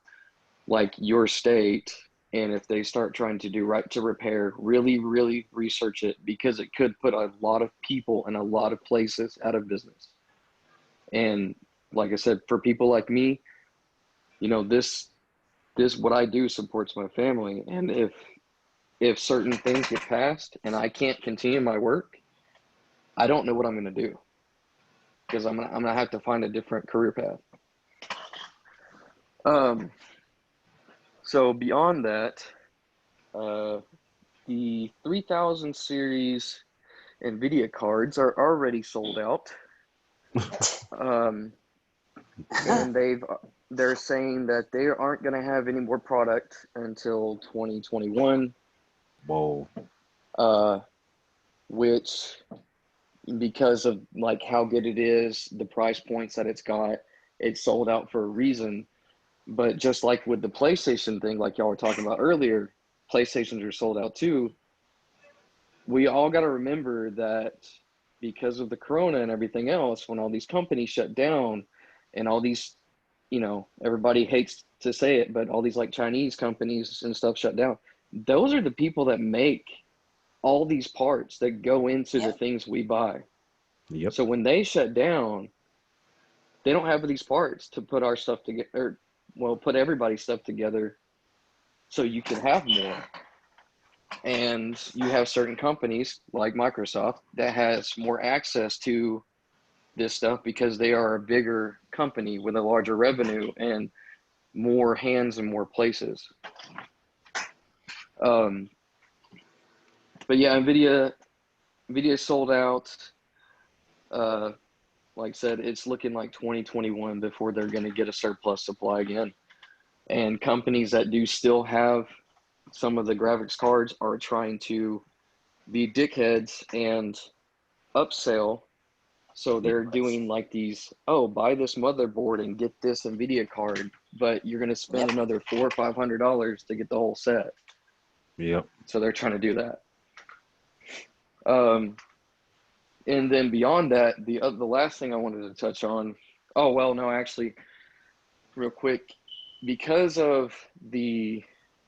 like your state, and if they start trying to do right to repair, really, really research it, because it could put a lot of people in a lot of places out of business. And like I said, for people like me, this what I do supports my family. And if certain things get passed and I can't continue my work, I don't know what I'm going to do, because I'm gonna have to find a different career path. So beyond that, the 3000 series NVIDIA cards are already sold out. And they're saying that they aren't going to have any more product until 2021. Whoa. Which, because of like how good it is, the price points that it's got, it's sold out for a reason. But just like with the PlayStation thing, like y'all were talking about earlier, PlayStations are sold out too. We all got to remember that because of the corona and everything else, when all these companies shut down and all these, everybody hates to say it, but all these like Chinese companies and stuff shut down, those are the people that make all these parts that go into the things we buy. Yep. So when they shut down, they don't have these parts to put our stuff together, put everybody's stuff together so you can have more. And you have certain companies like Microsoft that has more access to this stuff because they are a bigger company with a larger revenue and more hands in more places. But yeah, NVIDIA sold out. Like I said, it's looking like 2021 before they're going to get a surplus supply again. And companies that do still have some of the graphics cards are trying to be dickheads and upsell. So they're doing like these, buy this motherboard and get this NVIDIA card, but you're going to spend another $400 or $500 to get the whole set. Yep. So they're trying to do that. And then beyond that, the last thing I wanted to touch on, real quick, because of the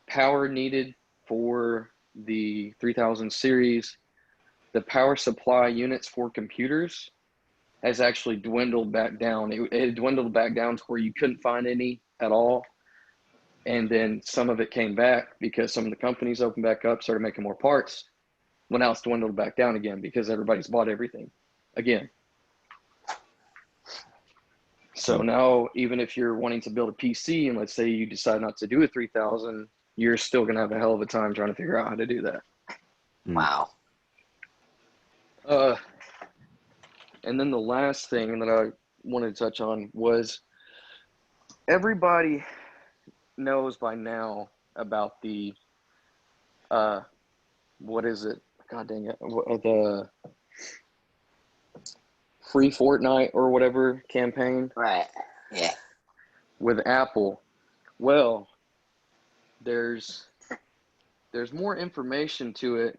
power needed for the 3000 series, the power supply units for computers has actually dwindled back down. It dwindled back down to where you couldn't find any at all. And then some of it came back because some of the companies opened back up, started making more parts. Well, now it's dwindled back down again because everybody's bought everything again. So now, even if you're wanting to build a PC and let's say you decide not to do a 3000, you're still going to have a hell of a time trying to figure out how to do that. Wow. And then the last thing that I wanted to touch on was everybody knows by now about the what is it? God dang it! The free Fortnite or whatever campaign. Right. Yeah. With Apple. Well, there's more information to it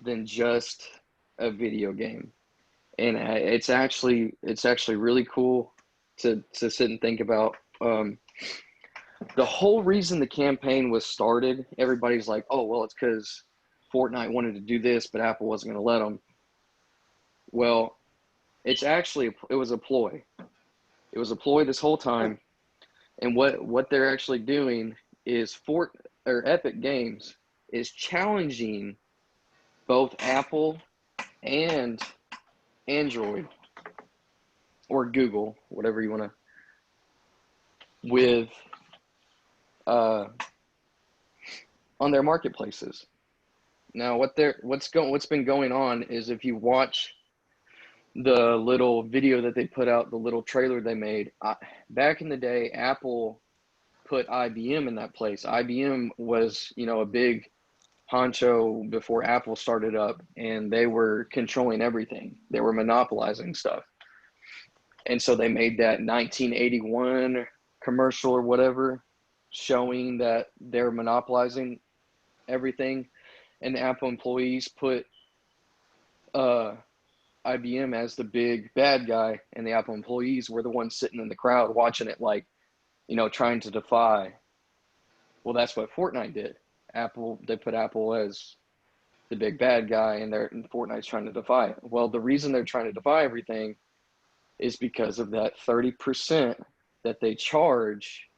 than just a video game, and it's actually really cool to sit and think about. The whole reason the campaign was started, everybody's like, oh, well, it's because Fortnite wanted to do this, but Apple wasn't going to let them. Well, it was a ploy. It was a ploy this whole time. And what they're actually doing is Epic Games is challenging both Apple and Android or Google, whatever you want to, with on their marketplaces. Now, what's been going on is, if you watch the little video that they put out, the little trailer they made, back in the day, Apple put IBM in that place. IBM was, a big honcho before Apple started up, and they were controlling everything. They were monopolizing stuff. And so they made that 1981 commercial or whatever, showing that they're monopolizing everything. And the Apple employees put IBM as the big bad guy, and the Apple employees were the ones sitting in the crowd watching it, like, trying to defy. Well, that's what Fortnite did. They put Apple as the big bad guy, and Fortnite's trying to defy it. Well, the reason they're trying to defy everything is because of that 30% that they charge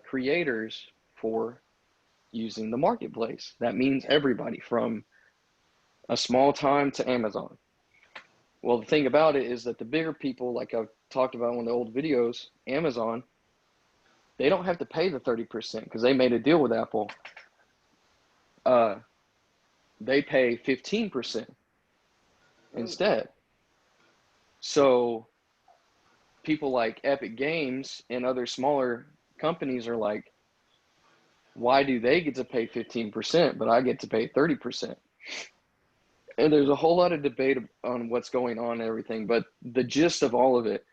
creators for using the marketplace. That means everybody from a small time to Amazon. Well, the thing about it is that the bigger people, like I've talked about in one of the old videos, Amazon, they don't have to pay the 30% because they made a deal with Apple. They pay 15% instead. So people like Epic Games and other smaller companies are like, why do they get to pay 15%, but I get to pay 30%? And there's a whole lot of debate on what's going on and everything, but the gist of all of it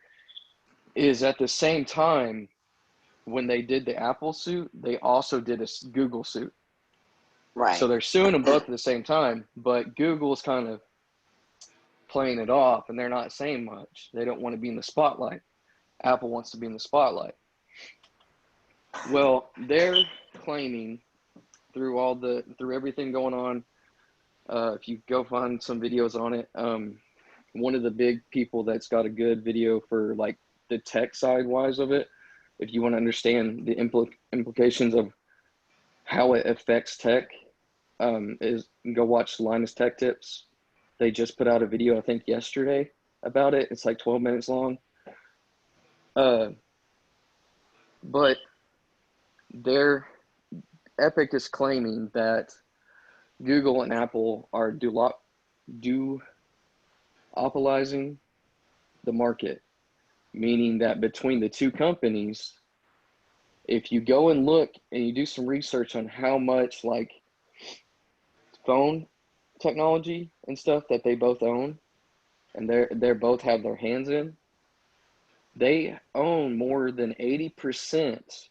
is, at the same time, when they did the Apple suit, they also did a Google suit. Right. So they're suing them both at the same time, but Google's kind of playing it off, and they're not saying much. They don't want to be in the spotlight. Apple wants to be in the spotlight. Well, they're claiming through everything going on, if you go find some videos on it, one of the big people that's got a good video for like the tech side wise of it, if you want to understand the implications of how it affects tech, is go watch Linus Tech Tips. They just put out a video, I think yesterday, about it. It's like 12 minutes long. But Epic is claiming that Google and Apple are duopolizing the market, meaning that between the two companies, if you go and look and you do some research on how much like phone technology and stuff that they both own, and they're both have their hands in, they own more than 80%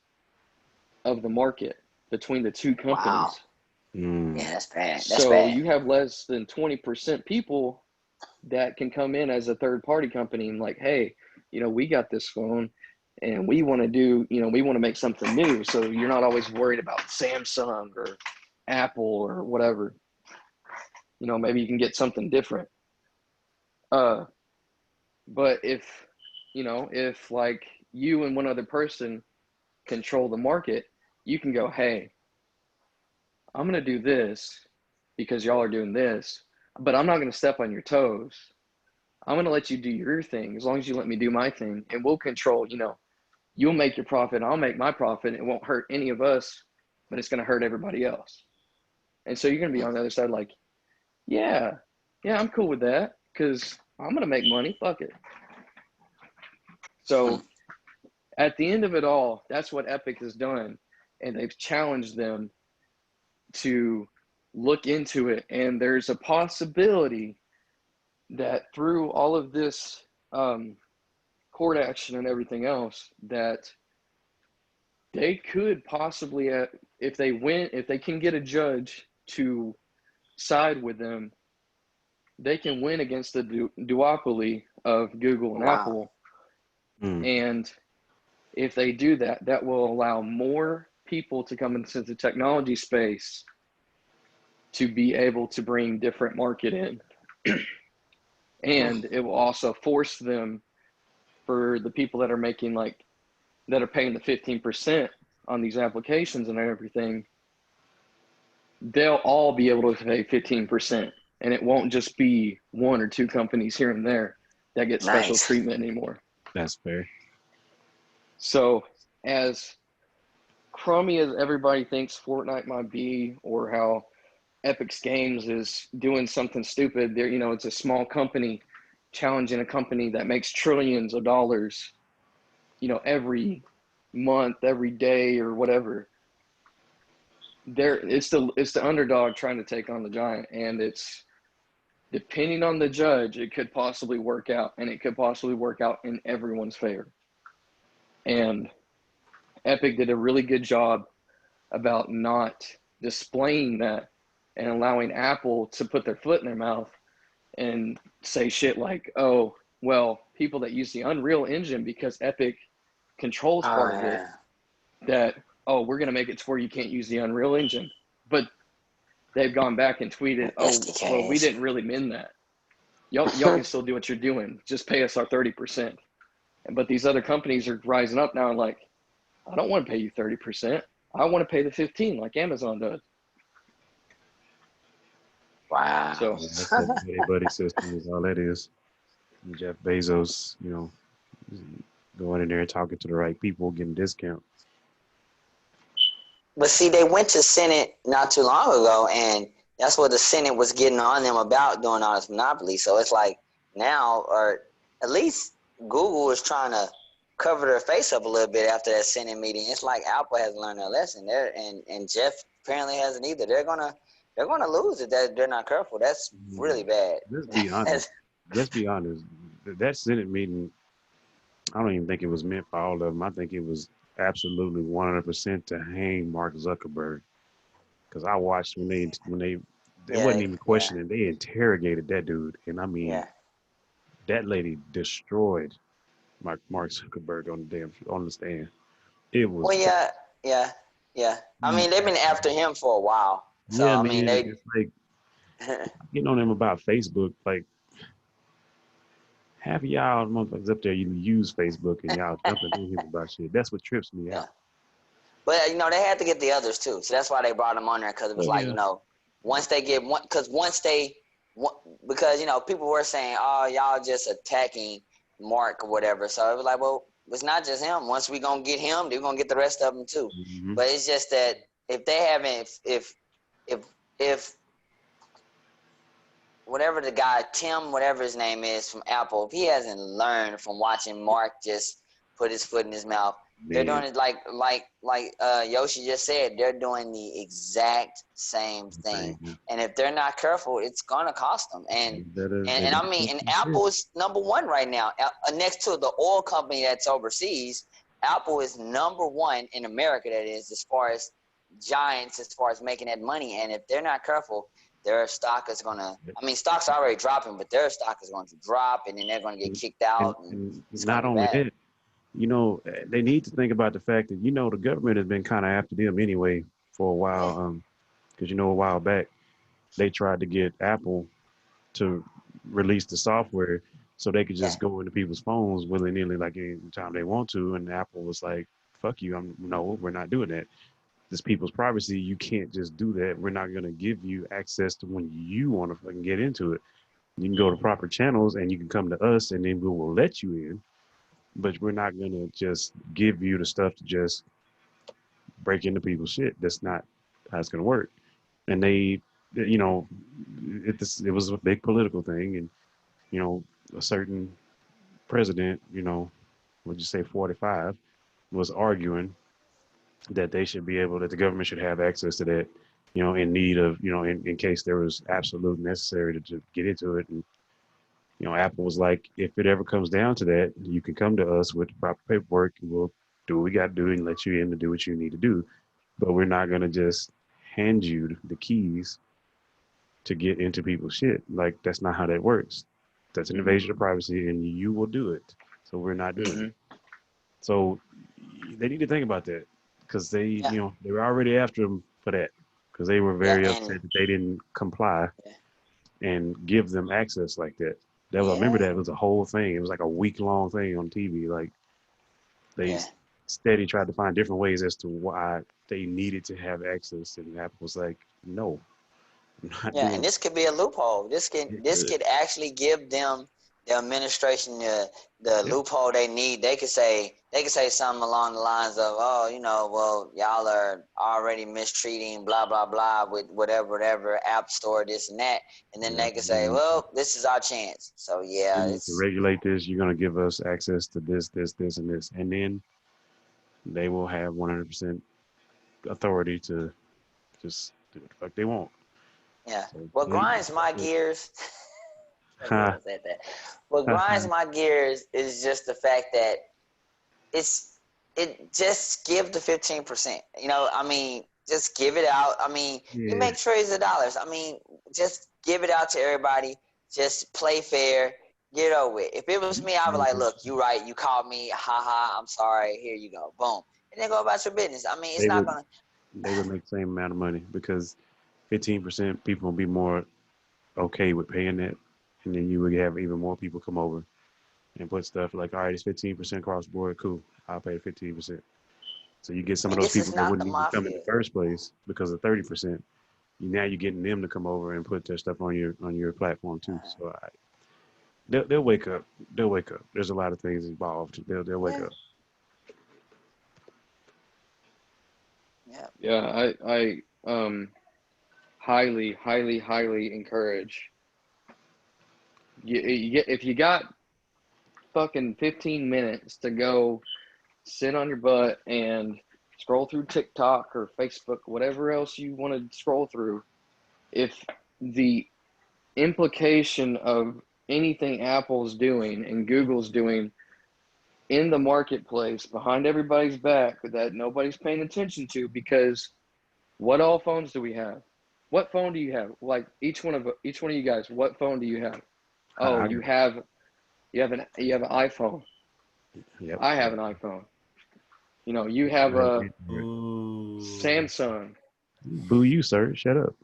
of the market between the two companies. Wow. Mm. Yeah, that's bad. So you have less than 20% people that can come in as a third party company and like, hey, we got this phone and we want to make something new. So you're not always worried about Samsung or Apple or whatever. Maybe you can get something different. But if like you and one other person control the market, you can go, hey, I'm going to do this because y'all are doing this, but I'm not going to step on your toes. I'm going to let you do your thing as long as you let me do my thing, and we'll control, you'll make your profit, I'll make my profit. It won't hurt any of us, but it's going to hurt everybody else. And so you're going to be on the other side like, yeah, I'm cool with that because I'm going to make money. Fuck it. So at the end of it all, that's what Epic has done, and they've challenged them to look into it. And there's a possibility that through all of this court action and everything else, that they could possibly, if they can get a judge to side with them, they can win against the duopoly of Google and Wow. Apple. Mm. And if they do that, that will allow more people to come into the technology space to be able to bring different market in. And it will also force them, for the people that are making that are paying the 15% on these applications and everything, they'll all be able to pay 15%. And it won't just be one or two companies here and there that get special Nice. treatment anymore. That's fair. So as crummy as everybody thinks Fortnite might be, or how Epic's Games is doing something stupid, there, it's a small company challenging a company that makes trillions of dollars, every month, every day, or whatever. It's the underdog trying to take on the giant, and it's depending on the judge, it could possibly work out, and it could possibly work out in everyone's favor. And Epic did a really good job about not displaying that and allowing Apple to put their foot in their mouth and say shit like, oh, well, people that use the Unreal Engine, because Epic controls part of it, that, oh, we're going to make it to where you can't use the Unreal Engine. But they've gone back and tweeted, oh, well, we didn't really mean that. Y'all can still do what you're doing. Just pay us our 30%. But these other companies are rising up now and like, I don't want to pay you 30%. I want to pay the 15% like Amazon does. Wow. So That's that buddy buddy system is all that is. Jeff Bezos, going in there and talking to the right people, getting discounts. But see, they went to Senate not too long ago, and that's what the Senate was getting on them about, doing all this monopoly. So it's like now, or at least Google is trying to cover their face up a little bit after that Senate meeting. It's like Apple has learned their lesson there, and Jeff apparently hasn't either. They're gonna lose if they're not careful. That's really bad. Let's be honest. Let's be honest. That Senate meeting, I don't even think it was meant for all of them. I think it was absolutely 100% to hang Mark Zuckerberg. Because I watched when they wasn't even questioning. They interrogated that dude, and I mean, that lady destroyed Mark Zuckerberg on the stand. It was. Well, yeah. I mean, they've been after him for a while. So yeah, I mean, it's like getting on him about Facebook. Like half of y'all motherfuckers up there, you use Facebook and y'all jumping on him about shit. That's what trips me out. But they had to get the others too, so that's why they brought him on there, because it was once they get one, because people were saying, oh, y'all just attacking Mark or whatever. So it was like, well, it's not just him. Once we gonna get him, they're gonna get the rest of them too. Mm-hmm. But it's just that if they haven't, if whatever the guy, Tim, whatever his name is from Apple, if he hasn't learned from watching Mark just put his foot in his mouth, they're doing it like Yoshi just said. They're doing the exact same thing, and if they're not careful, it's gonna cost them. And I mean, and Apple is number one right now, next to the oil company that's overseas. Apple is number one in America. That is, as far as giants, as far as making that money. And if they're not careful, their stock is gonna. I mean, stocks are already dropping, but their stock is going to drop, and then they're going to get kicked out. And not only that. They need to think about the fact that, the government has been kind of after them anyway for a while. Because, a while back, they tried to get Apple to release the software so they could just go into people's phones willy-nilly like any time they want to. And Apple was like, fuck you. No, we're not doing that. This people's privacy. You can't just do that. We're not going to give you access to when you want to fucking get into it. You can go to proper channels and you can come to us and then we will let you in. But we're not going to just give you the stuff to just break into people's shit. That's not how it's going to work. And it was a big political thing. And, a certain president, would you say 45, was arguing that they should be able, that the government should have access to that, in need of, in case there was absolute necessary to get into it. And, Apple was like, if it ever comes down to that, you can come to us with the proper paperwork and we'll do what we got to do and let you in to do what you need to do. But we're not going to just hand you the keys to get into people's shit. Like, that's not how that works. That's an invasion of privacy and you will do it. So we're not doing it. So they need to think about that because they were already after them for that because they were very upset that they didn't comply and give them access like that. I remember that was a whole thing. It was like a week-long thing on TV. Like they steady tried to find different ways as to why they needed to have access, and Apple was like, "No, I'm not doing and this could be a loophole. This could actually give them the administration the loophole they need. They could say something along the lines of, oh, well, y'all are already mistreating blah blah blah with whatever app store, this and that, and then they could say, well, this is our chance. So to regulate this, you're gonna give us access to this, and this, and then they will have 100% authority to just do what the fuck they want. Yeah. So, what grinds my gears. What grinds my gears is just the fact that it just give the 15%. Just give it out. You make trillions of dollars. Just give it out to everybody. Just play fair. Get over it. If it was me, I'd be like, look, you right. You called me. Ha, I'm sorry. Here you go. Boom. And then go about your business. It's not going to. They would make the same amount of money because 15% people will be more okay with paying that. And then you would have even more people come over and put stuff like, all right, it's 15% across the board. Cool. I'll pay 15%. So you get some of those people that wouldn't even come in the first place because of 30%. Now you're getting them to come over and put their stuff on your platform too. So they'll wake up. They'll wake up. There's a lot of things involved. They'll wake up. Yeah, I highly, highly, highly encourage. If you got fucking 15 minutes to go sit on your butt and scroll through TikTok or Facebook, whatever else you want to scroll through, if the implication of anything Apple's doing and Google's doing in the marketplace behind everybody's back that nobody's paying attention to, because what all phones do we have? What phone do you have? Like each one of you guys, what phone do you have? Oh, you have an iPhone. Yep. I have an iPhone. You have a Samsung. Boo you, sir. Shut up.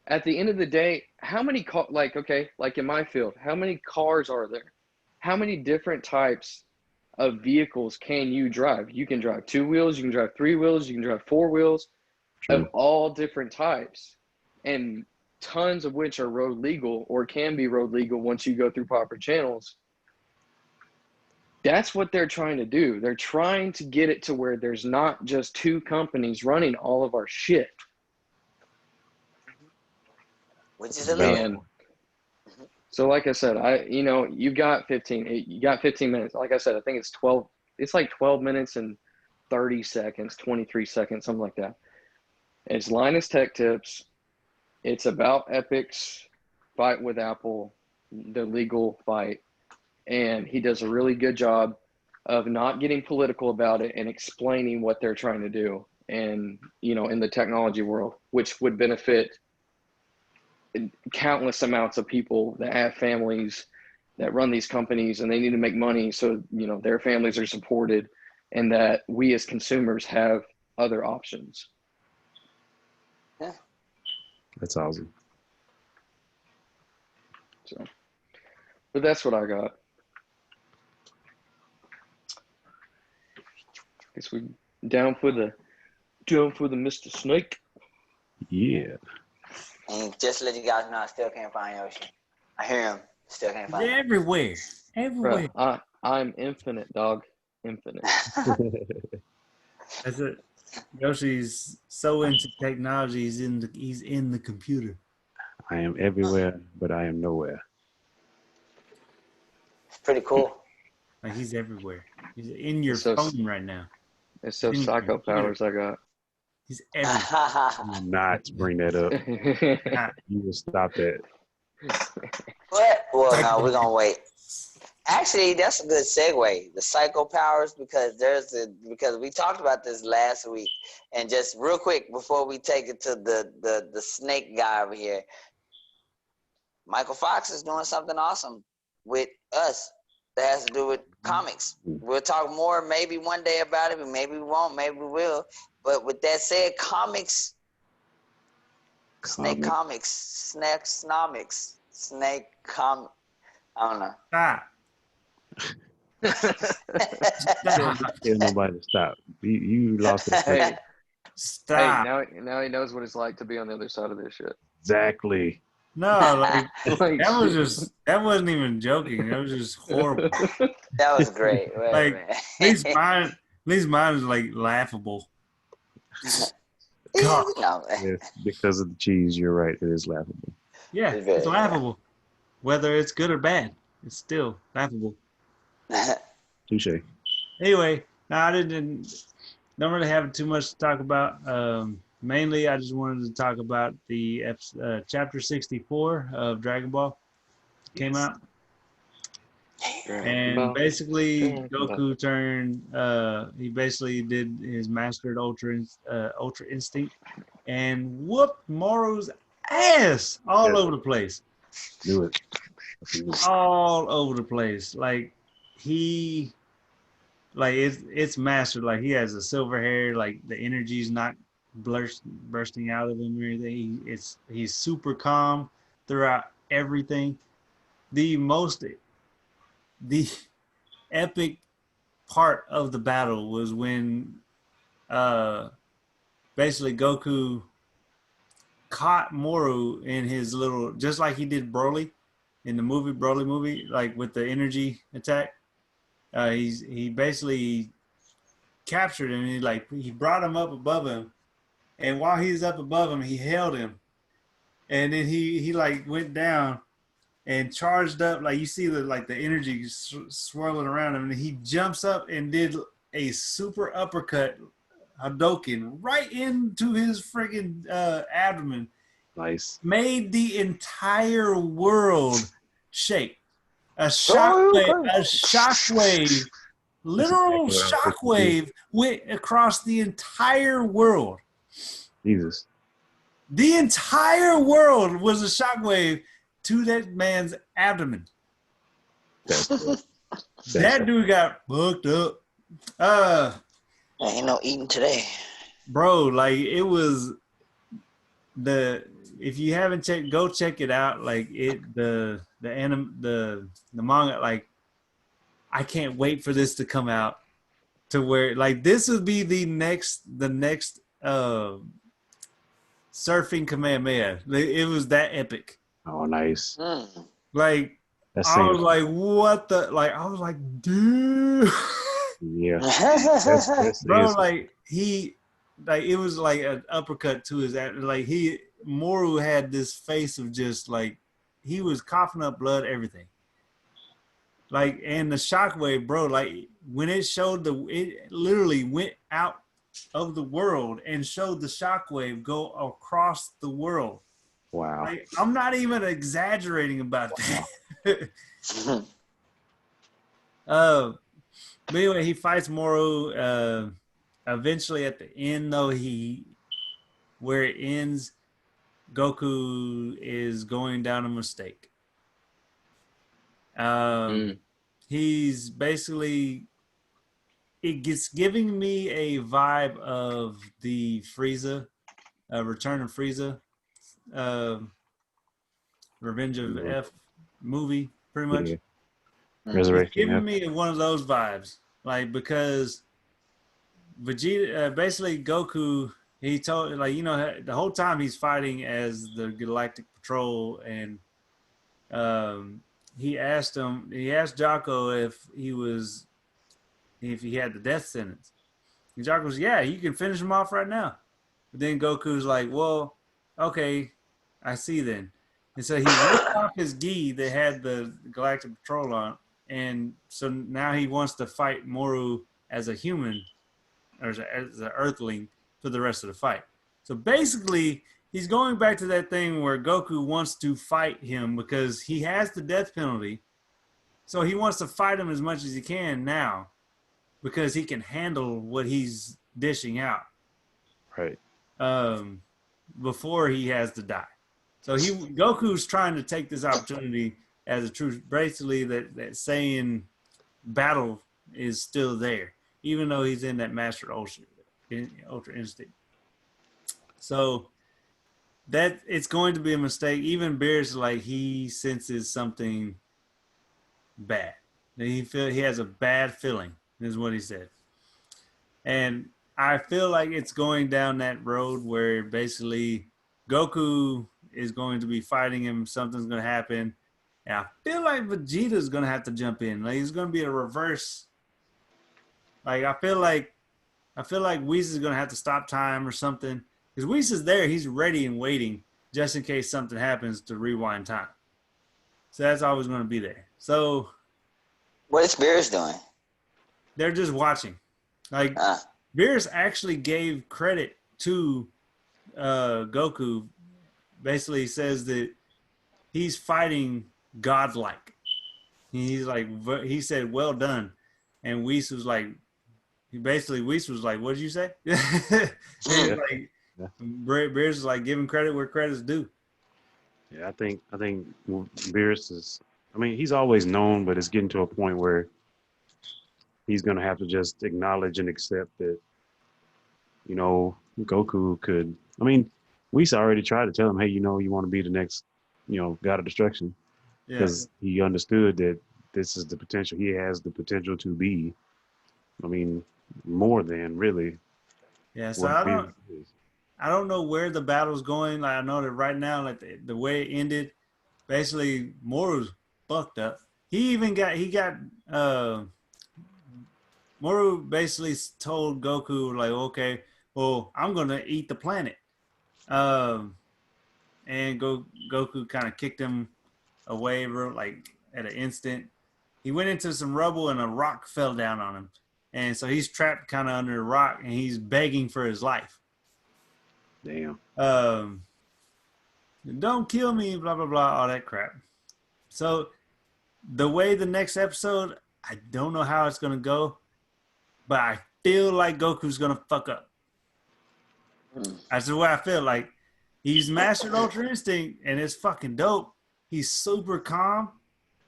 At the end of the day, how many like in my field, how many cars are there? How many different types of vehicles can you drive? You can drive 2 wheels, you can drive 3 wheels, you can drive 4 wheels. True. Of all different types, and tons of which are road legal or can be road legal once you go through proper channels. That's what they're trying to do. They're trying to get it to where there's not just 2 companies running all of our shit. Which is illegal. So like I said, you got 15 minutes. Like I said, I think it's like 12 minutes and 30 seconds, 23 seconds, something like that. It's Linus Tech Tips. It's about Epic's fight with Apple, the legal fight. And he does a really good job of not getting political about it and explaining what they're trying to do and, in the technology world, which would benefit countless amounts of people that have families that run these companies and they need to make money so, their families are supported and that we as consumers have other options. Yeah. That's awesome. So, but that's what I got. Guess we down for the Mr. Snake. Yeah. And just to let you guys know, I still can't find Yoshi. I hear him. Still can't find him. Everywhere. Bro, I'm infinite, dog. Infinite. That's it. Yoshi's so into technology. He's in the computer. I am everywhere, but I am nowhere. It's pretty cool. Like he's everywhere. He's in your It's so phone right now. it's so In your psycho computer. powers I got. He's everywhere. Do not bring that up. Ah, You will stop that. But well, no, psycho- we're gonna wait. Actually, that's a good segue. The psycho powers, because because we talked about this last week, and just real quick before we take it to the snake guy over here, Michael Fox is doing something awesome with us that has to do with comics. We'll talk more maybe one day about it, but maybe we won't, maybe we will. But with that said, comics, snake comics, snake I don't know. Stop. Tell nobody to stop. You lost that. Hey, hey, Stop. now he knows what it's like to be on the other side of this shit. Exactly. No, like Like, that wasn't even joking. That was just horrible. That was great. Wait, Like, man. at least mine is like laughable. God. No, Yes, because of the cheese, you're right. It is laughable. Yeah, it's laughable. Whether it's good or bad, it's still laughable. Touche. Anyway, no, I don't really have too much to talk about. Mainly, I just wanted to talk about the chapter 64 of Dragon Ball came out, and basically Goku turned. He basically did his mastered Ultra Instinct and whooped Moro's ass all over the place. Do it. All over the place. Like it's mastered. Like he has a silver hair. Like the energy's not bursting out of him or anything. He's super calm throughout everything. The epic part of the battle was when basically Goku caught Moro in his little, just like he did Broly in the Broly movie, like with the energy attack. He basically captured him, and he brought him up above him, and while he was up above him, he held him, and then he like went down and charged up, like you see the energy swirling around him, and he jumps up and did a super uppercut Hadouken right into his freaking abdomen. Nice. Made the entire world shake. A shockwave, literal shockwave went across the entire world. Jesus. The entire world was a shockwave to that man's abdomen. That dude got fucked up. Ain't no eating today. Bro, like it was if you haven't checked, go check it out. Like the manga, like I can't wait for this to come out to where like this would be the next surfing Kamehameha. It was that epic. Oh, nice. Like That's I was like, what the? Like I was like, dude. Yeah. Bro, like it was like an uppercut to his, like Moru had this face of just like, he was coughing up blood, everything. Like, and the shockwave, bro, like when it showed it literally went out of the world and showed the shockwave go across the world. Wow. Like, I'm not even exaggerating about that. But anyway, he fights Moro. Eventually, at the end, though, where it ends, Goku is going down a mistake. He's basically, it gets giving me a vibe of the Frieza, Return of Frieza, Revenge of F movie, pretty much. Yeah. Resurrection. It's giving me one of those vibes, like because Vegeta, basically Goku, he told, like, you know, the whole time he's fighting as the Galactic Patrol, and he asked Jocko if he had the death sentence. And Jocko's, yeah, you can finish him off right now. But then Goku's like, well, okay, I see then. And so he ripped off his gi that had the Galactic Patrol on, and so now he wants to fight Moru as a human or as an Earthling for the rest of the fight. So basically, he's going back to that thing where Goku wants to fight him because he has the death penalty. So he wants to fight him as much as he can now because he can handle what he's dishing out. Right. Before he has to die. So Goku's trying to take this opportunity as a truth, basically that Saiyan battle is still there, even though he's in that Master Ultra Instinct. So that it's going to be a mistake. Even Beerus, like, he senses something bad. He has a bad feeling, is what he said. And I feel like it's going down that road where basically Goku is going to be fighting him. Something's going to happen. And I feel like Vegeta's going to have to jump in. Like, it's going to be a reverse. Like, I feel like Whis is going to have to stop time or something. Because Whis is there. He's ready and waiting just in case something happens to rewind time. So that's always going to be there. So what is Beerus doing? They're just watching. Like, Beerus actually gave credit to Goku. Basically says that he's fighting godlike. He's like, he said, well done. And Whis was like, Whis was like, what did you say? Like, Beerus is like giving credit where credit's due. Yeah, I think Beerus is, I mean, he's always known, but it's getting to a point where he's going to have to just acknowledge and accept that, you know, Goku could, I mean, Whis already tried to tell him, hey, you know, you want to be the next, you know, God of Destruction. Because he understood that this is the potential. He has the potential to be, I mean, more than really. Yeah, so I don't know where the battle's going. Like, I know that right now, like the way it ended, basically Moru's fucked up. Moru basically told Goku, like, okay, well, I'm gonna eat the planet. And Goku kind of kicked him away, like at an instant. He went into some rubble and a rock fell down on him. And so he's trapped kind of under a rock and he's begging for his life. Damn. Don't kill me, blah, blah, blah, all that crap. So the way the next episode, I don't know how it's going to go, but I feel like Goku's going to fuck up. That's the way I feel. Like, he's mastered Ultra Instinct and it's fucking dope. He's super calm,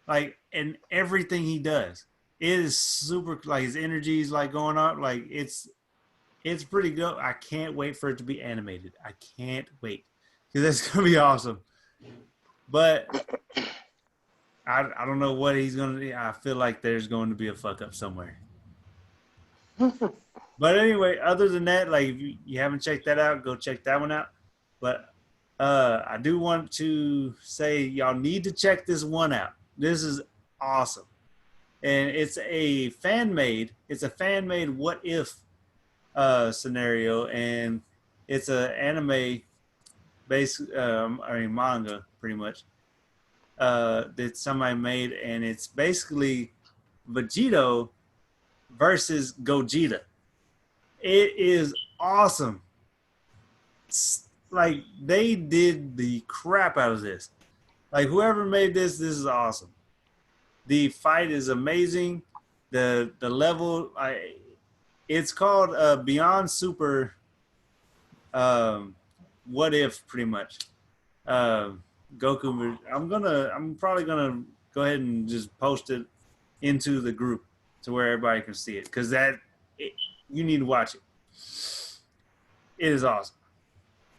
like, in everything he does. It is super, like, his energy is like going up. Like, it's pretty good. I can't wait for it to be animated. I can't wait because that's gonna be awesome. But I don't know what he's gonna do. I feel like there's going to be a fuck up somewhere. But anyway, other than that, like, if you haven't checked that out, go check that one out. But I do want to say y'all need to check this one out. This is awesome. And it's a fan-made what if scenario, and it's an anime based manga pretty much that somebody made, and it's basically Vegito versus Gogeta. It is awesome. Like, they did the crap out of this. Like, whoever made this is awesome. The fight is amazing. The level, it's called Beyond Super. What if, pretty much. Goku. I'm probably gonna go ahead and just post it into the group to where everybody can see it, because you need to watch it. It is awesome.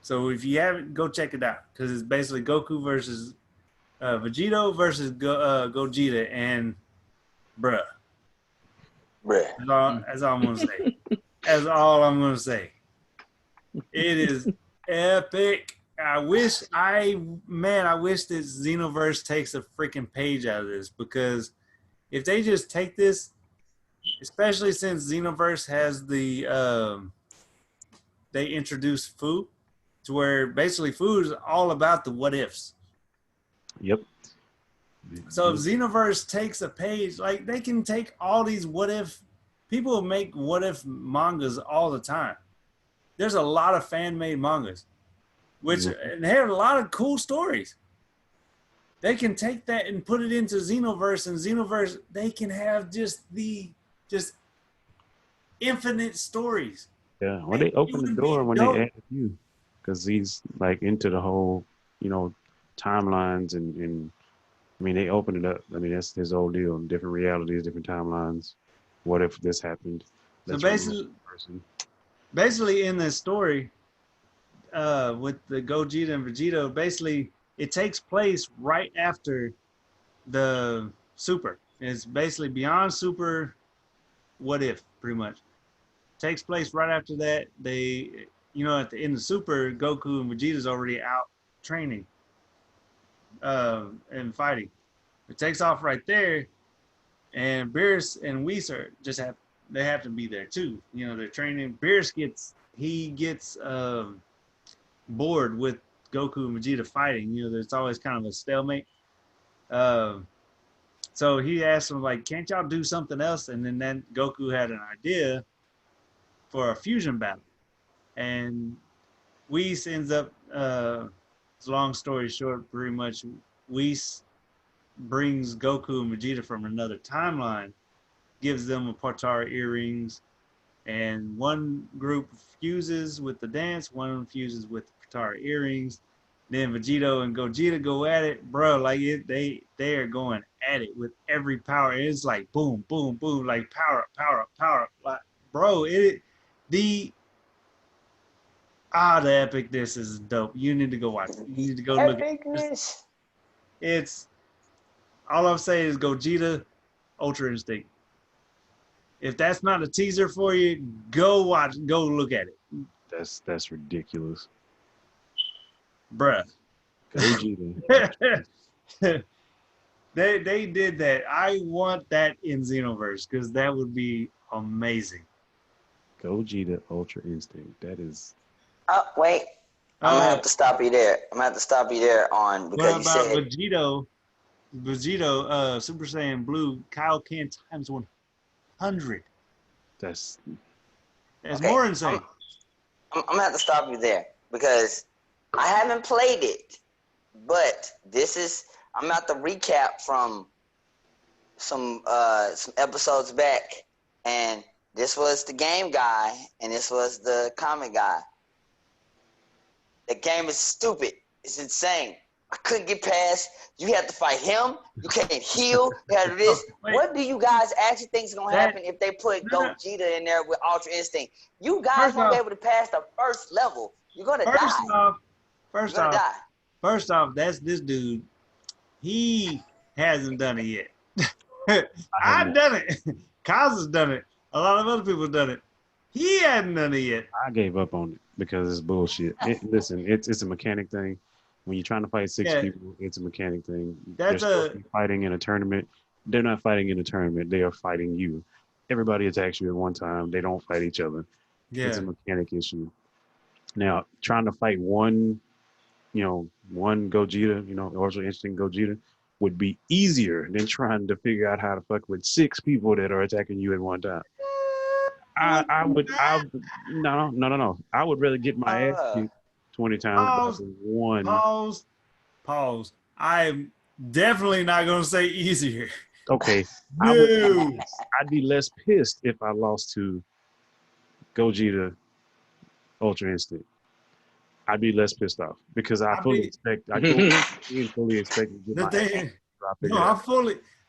So if you haven't, go check it out, because it's basically Goku versus Vegito versus Gogeta, and bruh. That's all I'm gonna say. That's all I'm gonna say. It is epic. I wish that Xenoverse takes a freaking page out of this, because if they just take this, especially since Xenoverse has they introduced Fu, to where basically Fu is all about the what ifs. Yep. So if Xenoverse takes a page, like they can take all these what if, people make what if mangas all the time. There's a lot of fan made mangas, which and they have a lot of cool stories. They can take that and put it into Xenoverse, and Xenoverse they can have just infinite stories. Yeah, when they open the door, when they added you, because he's like into the whole, timelines and I mean they opened it up. I mean that's his whole deal. Different realities, different timelines. What if this happened? So basically in this story, with the Gogeta and Vegeta, basically it takes place right after the Super. It's basically beyond Super. What if pretty much takes place right after that. They, at the end of Super, Goku and Vegeta's already out training and fighting. It takes off right there, and Beerus and Whis they have to be there too. They're training. Beerus gets bored with Goku and Vegeta fighting. There's always kind of a stalemate. So he asked him like, "Can't y'all do something else?" And then Goku had an idea for a fusion battle, and Whis ends up. Long story short, pretty much, Whis brings Goku and Vegeta from another timeline, gives them a Potara earrings, and one group fuses with the dance, one fuses with the Potara earrings. Then Vegeta and Gogeta go at it, bro. Like they are going at it with every power. It's like boom, boom, boom, like power up, power up, power up. Like, bro, the epicness is dope. You need to go watch it. You need to go look at it. It's all I'm saying is Gogeta, Ultra Instinct. If that's not a teaser for you, go look at it. That's ridiculous. Bruh. Gogeta. They did that. I want that in Xenoverse because that would be amazing. Gogeta Ultra Instinct. That is. Oh, wait. I'm gonna have to stop you there. Because what you about said Vegito, Super Saiyan Blue, Kaioken times 100. That's okay, more insane. I'm gonna have to stop you there because I haven't played it, but I'm about to recap from some episodes back, and this was the game guy and this was the comic guy. The game is stupid. It's insane. I couldn't get past. You have to fight him. You can't heal. You have to do this. What do you guys actually think is gonna happen if they put Gogeta in there with Ultra Instinct? You guys won't be able to pass the first level. You're gonna die. First off, that's this dude. He hasn't done it yet. I've done it. Kaz has done it. A lot of other people have done it. He hadn't done it yet. I gave up on it because it's bullshit. Listen, it's a mechanic thing. When you're trying to fight six people, it's a mechanic thing. They're fighting in a tournament. They're not fighting in a tournament. They are fighting you. Everybody attacks you at one time. They don't fight each other. Yeah. It's a mechanic issue. Now, trying to fight one Gogeta, Ultra Instinct Gogeta, would be easier than trying to figure out how to fuck with six people that are attacking you at one time. No. I would rather get my ass kicked 20 times by one. Pause. I'm definitely not going to say easier. Okay. I'd be less pissed if I lost to Gogeta Ultra Instinct. I'd be less pissed off because I fully expect to get my ass kicked.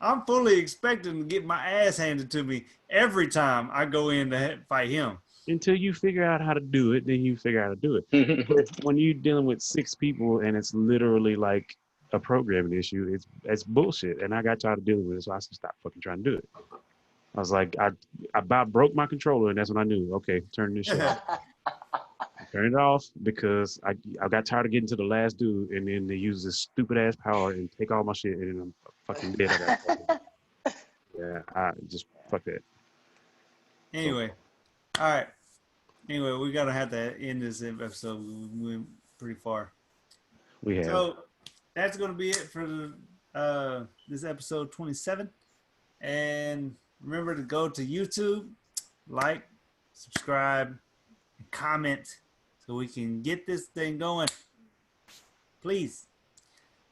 I'm fully expecting to get my ass handed to me every time I go in to fight him. Until you figure out how to do it, then you figure out how to do it. But when you're dealing with six people and it's literally like a programming issue, it's bullshit. And I got tired of dealing with it, so I stopped fucking trying to do it. I was like, I about broke my controller, and that's when I knew, okay, turn this shit off. Turn it off because I got tired of getting to the last dude, and then they use this stupid ass power and take all my shit, and then I'm fucking dead. Yeah, I just fuck that. Anyway, all right. Anyway, we're gonna have to end this episode. We went pretty far. We have. So that's gonna be it for this episode 27. And remember to go to YouTube, like, subscribe, and comment so we can get this thing going. Please.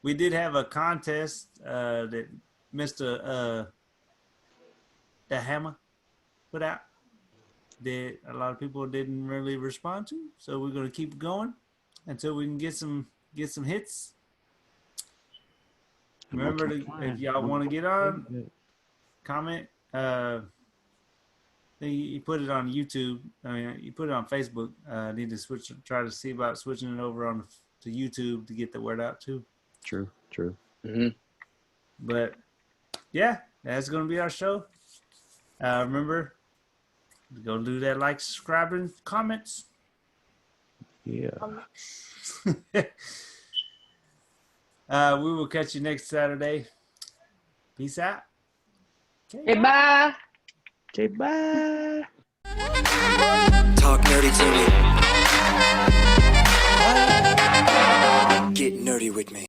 We did have a contest that Mr. The Hammer put out that a lot of people didn't really respond to. So we're gonna keep going until we can get some hits. Remember to, if y'all want to get on, comment. You put it on YouTube. I mean, you put it on Facebook. Need to try to see about switching it over on to YouTube to get the word out too. True. Mm-hmm. But yeah, that's gonna be our show. Remember, go do that, like, subscribe, and comments. Yeah. We will catch you next Saturday. Peace out. Okay, bye. Okay, bye. Talk nerdy to me. Get nerdy with me.